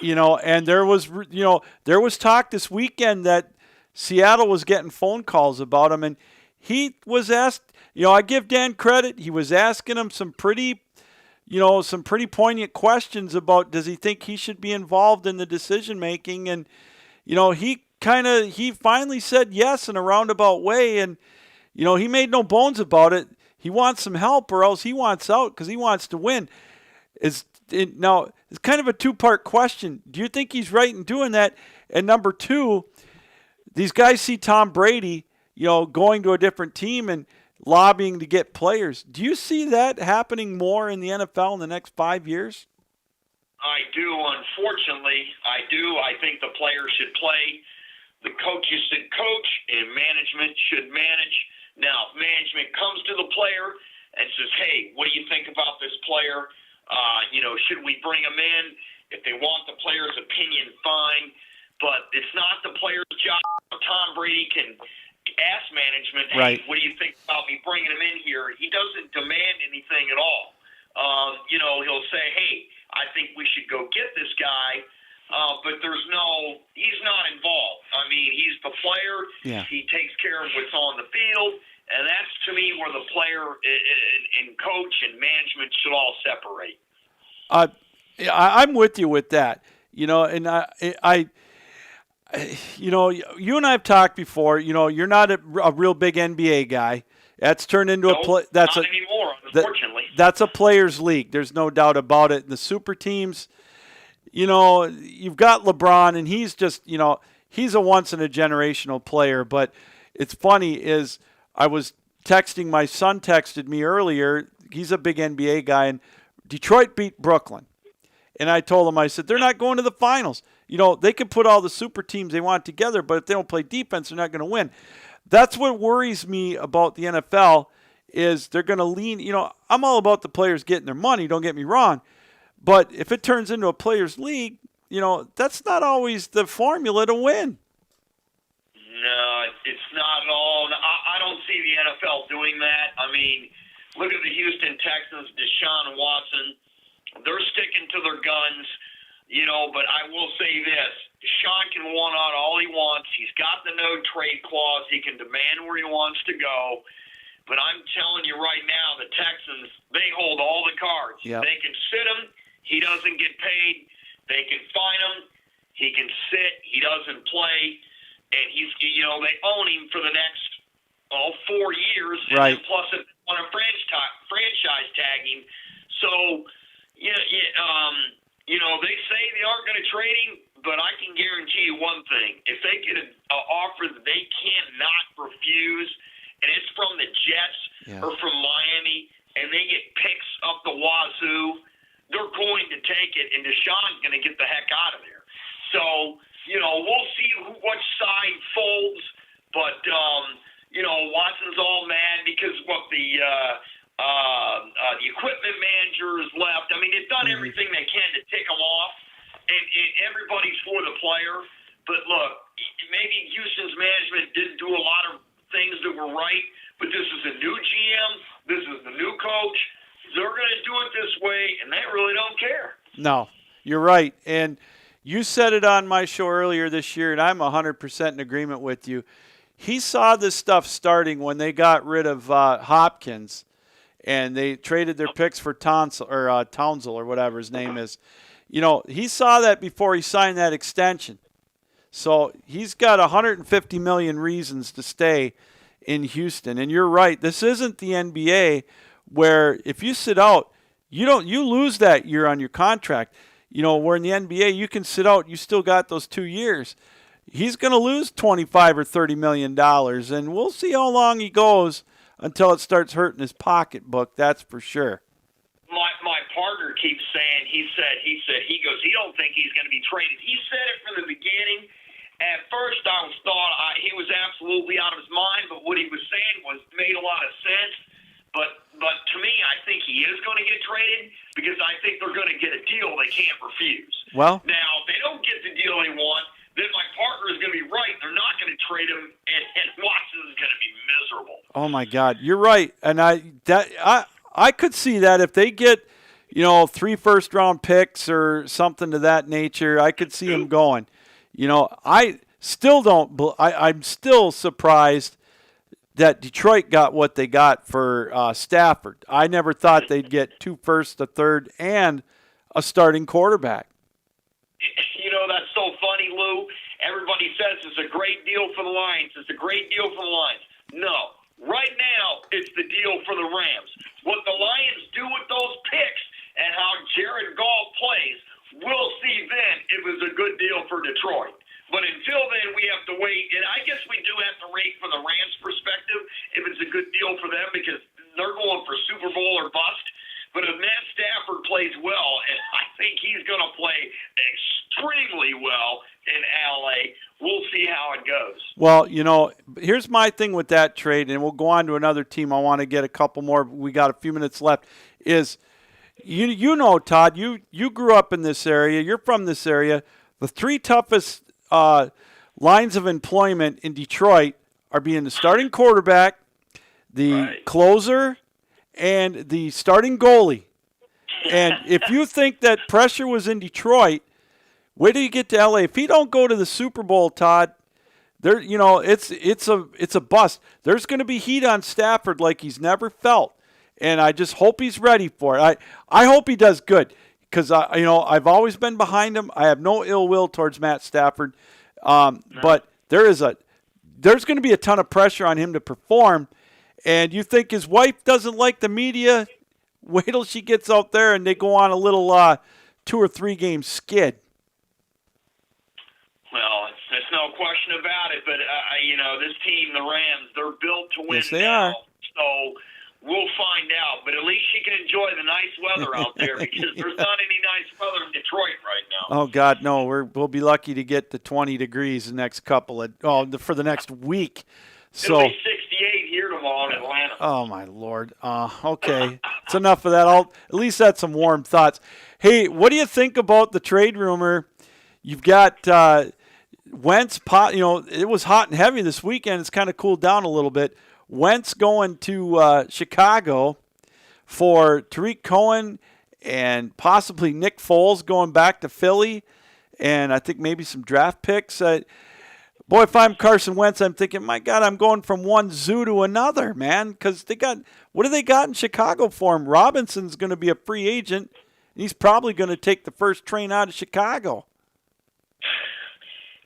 yeah.
And there was talk this weekend that Seattle was getting phone calls about him, and he was asked. I give Dan credit. He was asking him some pretty poignant questions about does he think he should be involved in the decision making, and he finally said yes in a roundabout way, and he made no bones about it. He wants some help, or else he wants out because he wants to win. Now, it's kind of a two-part question. Do you think he's right in doing that? And number two, these guys see Tom Brady, going to a different team and lobbying to get players. Do you see that happening more in the NFL in the next 5 years?
I do. Unfortunately, I do. I think the players should play. The coaches should coach, and management should manage. Now, if management comes to the player and says, hey, what do you think about this player? Should we bring him in? If they want the player's opinion, fine. But it's not the player's job. Tom Brady can ask management, hey,
right.
What do you think about me bringing him in here? He doesn't demand anything at all. He'll say, hey, I think we should go get this guy. But he's not involved. He's the player.
Yeah.
He takes care of what's on the field. And that's, to me, where the player and coach and management should all separate.
I'm with you with that. And you and I have talked before. You're not a real big NBA guy. That's turned into
not anymore, unfortunately.
That's a players' league. There's no doubt about it. And the super teams, you've got LeBron, and he's just, he's a once-in-a-generational player. But it's funny is I was texting, my son texted me earlier. He's a big NBA guy, and Detroit beat Brooklyn. And I told him, I said, they're not going to the finals. They can put all the super teams they want together, but if they don't play defense, they're not going to win. That's what worries me about the NFL is they're going to lean. I'm all about the players getting their money, don't get me wrong. But if it turns into a players' league, that's not always the formula to win.
No, it's not at all. I don't see the NFL doing that. Look at the Houston Texans, Deshaun Watson. They're sticking to their guns, but I will say this. Deshaun can want out all he wants. He's got the no trade clause. He can demand where he wants to go. But I'm telling you right now, the Texans, they hold all the cards.
Yep.
They can sit him. He doesn't get paid. They can fine him. He can sit. He doesn't play. And he's, they own him for the next 4 years. And
Right.
then plus it on a franchise tag him. So, they say they aren't going to trade him, but I can guarantee you one thing. If they get an offer that they cannot refuse, and it's from the Jets or from Miami, and they get picks up the wazoo, they're going to take it, and Deshaun's going to get the heck out of there. So, we'll see which side folds, but, Watson's all mad because the equipment manager is left. I mean, they've done everything they can to take him off, and everybody's for the player. But look, maybe Houston's management didn't do a lot of things that were right, but this is a new GM. This is the new coach. They're going to do it this way, and they really don't care.
No, you're right. And you said it on my show earlier this year, and I'm 100% in agreement with you. He saw this stuff starting when they got rid of Hopkins, and they traded their picks for Townsend or whatever his name is. He saw that before he signed that extension. So he's got 150 million reasons to stay in Houston. And you're right. This isn't the NBA where if you sit out, you lose that year on your contract. Where in the NBA you can sit out, you still got those 2 years. He's going to lose $25 or $30 million, and we'll see how long he goes until it starts hurting his pocketbook. That's for sure.
My partner keeps saying he don't think he's going to be traded. He said it from the beginning. At first, I thought he was absolutely out of his mind, but what he was saying made a lot of sense. But to me, I think he is going to get traded because I think they're going to get a deal they can't refuse.
Well,
now if they don't get the deal they want, then my partner is going to be right. They're not going to trade him, and Watson is going to be miserable.
Oh my God, you're right, and I could see that if they get 3 first-round picks or something to that nature, I could see him going. I still don't. I'm still surprised that Detroit got what they got for Stafford. I never thought they'd get 2 firsts, a third, and a starting quarterback.
That's so funny, Lou. Everybody says it's a great deal for the Lions. It's a great deal for the Lions. No. Right now, it's the deal for the Rams. What the Lions do with those picks and how Jared Goff plays, we'll see then if it was a good deal for Detroit. But until then, we have to wait. And I guess we do have to wait from the Rams' perspective if it's a good deal for them because they're going for Super Bowl or bust. But if Matt Stafford plays well, and I think he's going to play extremely well in L.A., we'll see how it goes.
Well, here's my thing with that trade, and we'll go on to another team. I want to get a couple more. We got a few minutes left. Is Todd, you grew up in this area. You're from this area. The 3 toughest lines of employment in Detroit are being the starting quarterback, the closer, and the starting goalie. And if you think that pressure was in Detroit, wait till you get to LA. If he don't go to the Super Bowl, Todd, it's a bust. There's going to be heat on Stafford like he's never felt, and I just hope he's ready for it. I hope he does good because I've always been behind him. I have no ill will towards Matt Stafford, but there's going to be a ton of pressure on him to perform. And you think his wife doesn't like the media? Wait till she gets out there and they go on a little 2 or 3 game skid.
Well, there's no question about it. But, this team, the Rams, they're built to win.
Yes, they are.
So we'll find out. But at least she can enjoy the nice weather out there because there's not any nice weather in Detroit right now.
Oh, God, no. We'll be lucky to get to 20 degrees the next for the next week. So,
it'll be 68 here tomorrow in Atlanta.
Oh, my Lord. Okay. It's enough of that. I'll at least had some warm thoughts. Hey, what do you think about the trade rumor? You've got Wentz. It was hot and heavy this weekend. It's kind of cooled down a little bit. Wentz going to Chicago for Tariq Cohen and possibly Nick Foles going back to Philly, and I think maybe some draft picks. Boy, if I'm Carson Wentz, I'm thinking, my God, I'm going from one zoo to another, man, because what do they got in Chicago for him? Robinson's going to be a free agent. He's probably going to take the first train out of Chicago.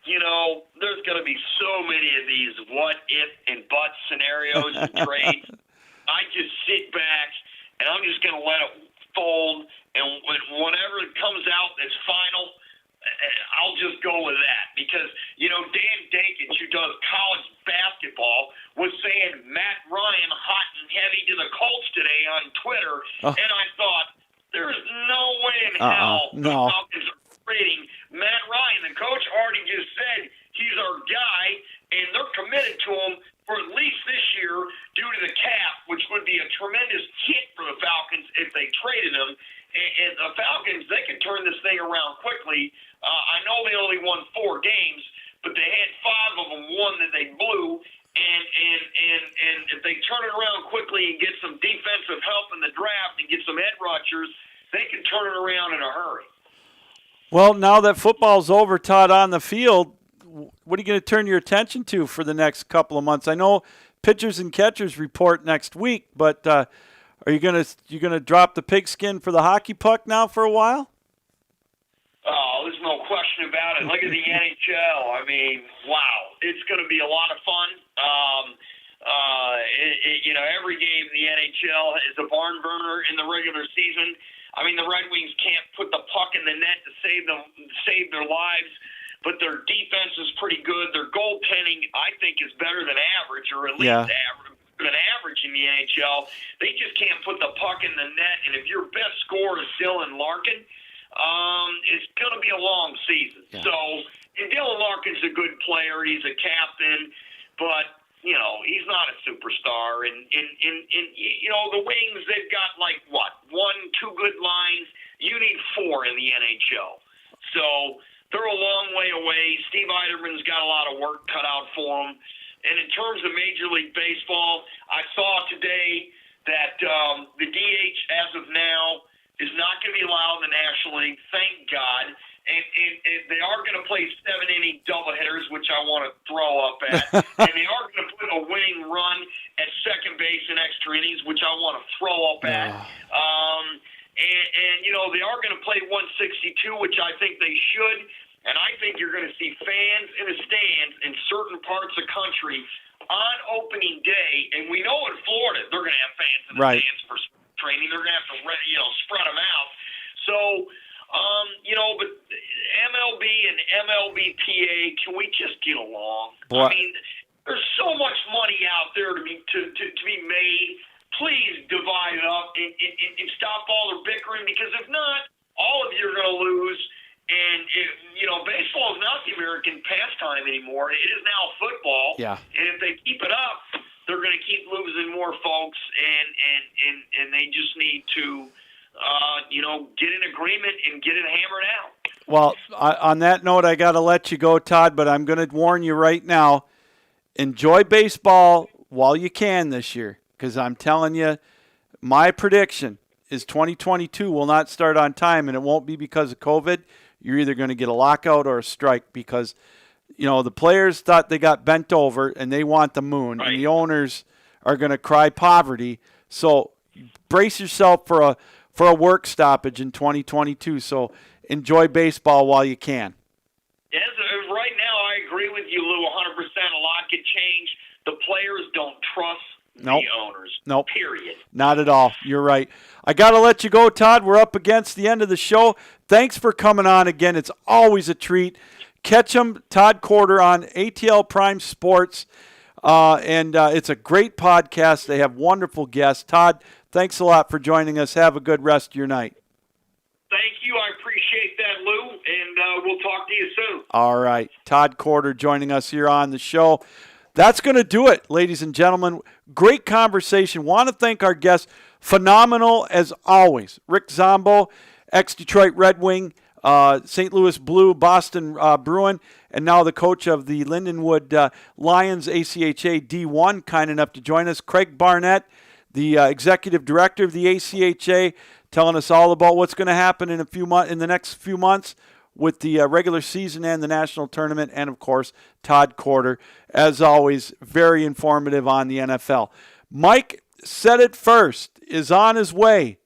You know, there's going to be so many of these what, if, and but scenarios and trades. I just sit back, and I'm just going to let it fold, and whenever it comes out that's final, I'll just go with that. Because, you know, Dan Dankins, who does college basketball, was saying Matt Ryan hot and heavy to the Colts today on Twitter, and I thought, there's no way in hell the Falcons are trading Matt Ryan. The coach already just said he's our guy, and they're committed to him for at least this year due to the cap, which would be a tremendous hit for the Falcons if they traded him. And the Falcons, they can turn this thing around quickly. I know they only won 4 games, but they had 5 of them, 1 that they blew. And if they turn it around quickly and get some defensive help in the draft and get some edge rushers, they can turn it around in a hurry.
Well, now that football's over, Todd, on the field, what are you going to turn your attention to for the next couple of months? I know pitchers and catchers report next week, but are you going to drop the pigskin for the hockey puck now for a while?
Oh, there's no question about it. Look at the NHL. I mean, wow, it's going to be a lot of fun. You know, every game in the NHL is a barn burner in the regular season. I mean, the Red Wings can't put the puck in the net to save their lives, but their defense is pretty good. Their goaltending, I think, is better than average, or at least average in the NHL. They just can't put the puck in the net, and if your best scorer is Dylan Larkin, it's going to be a long season. Yeah. So, and Dylan Larkin's a good player. He's a captain, but you know, he's not a superstar. And you know, the Wings, they've got like, 1, 2 good lines. You need 4 in the NHL. So they're a long way away. Steve Eiderman's got a lot of work cut out for him. And in terms of Major League Baseball, I saw today that the DH, as of now, is not going to be allowed in the National League. Thank God. And they are going to play 7-inning doubleheaders, which I want to throw up at. And they are going to put a winning run at second base in extra innings, which I want to throw up at. And you know, they are going to play 162, which I think they should. And I think you're going to see fans in the stands in certain parts of the country on opening day. And we know in Florida they're going to have fans in the stands for training. They're going to have to, you know, spread them out. So, you know, but MLB and MLBPA, can we just get along? I mean, there's so much money out there to be made. Please divide it up and stop all the bickering, because if not, all of you are going to lose. And, you know, baseball is not the American pastime anymore. It is now football. Yeah. And if they keep it up, they're going to keep losing more folks, and they just need to, you know, get an agreement and get it hammered out.
Well, on that note, I got to let you go, Todd, but I'm going to warn you right now, enjoy baseball while you can this year, because I'm telling you, my prediction is 2022 will not start on time, and it won't be because of COVID. You're either going to get a lockout or a strike, because, you know, the players thought they got bent over and they want the moon, and the owners are going to cry poverty. So brace yourself for a work stoppage in 2022. So enjoy baseball while you can.
Yes, right now I agree with you, Lou, 100%. A lot could change. The players don't trust the owners.
Nope.
Period.
Not at all. You're right. I got to let you go, Todd. We're up against the end of the show. Thanks for coming on again. It's always a treat. Catch him, Todd Korder, on ATL Prime Sports. And it's a great podcast. They have wonderful guests. Todd, thanks a lot for joining us. Have a good rest of your night.
Thank you. I appreciate that, Lou. And we'll talk to you soon.
All right. Todd Korder joining us here on the show. That's going to do it, ladies and gentlemen. Great conversation. Want to thank our guests. Phenomenal as always. Rick Zombo, ex-Detroit Red Wing, St. Louis Blue, Boston Bruin, and now the coach of the Lindenwood Lions ACHA D1, kind enough to join us. Craig Barnett, the executive director of the ACHA, telling us all about what's going to happen in the next few months. with the regular season and the national tournament, and, of course, Todd Corder, as always, very informative on the NFL. Mike Said It First is on his way.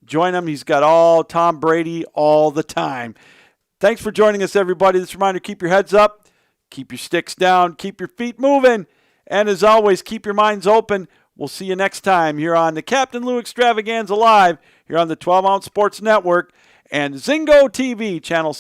Join him. He's got all Tom Brady all the time. Thanks for joining us, everybody. This reminder, keep your heads up, keep your sticks down, keep your feet moving, and as always, keep your minds open. We'll see you next time here on the Captain Lou Extravaganza Live here on the 12 Ounce Sports Network and Zingo TV, Channel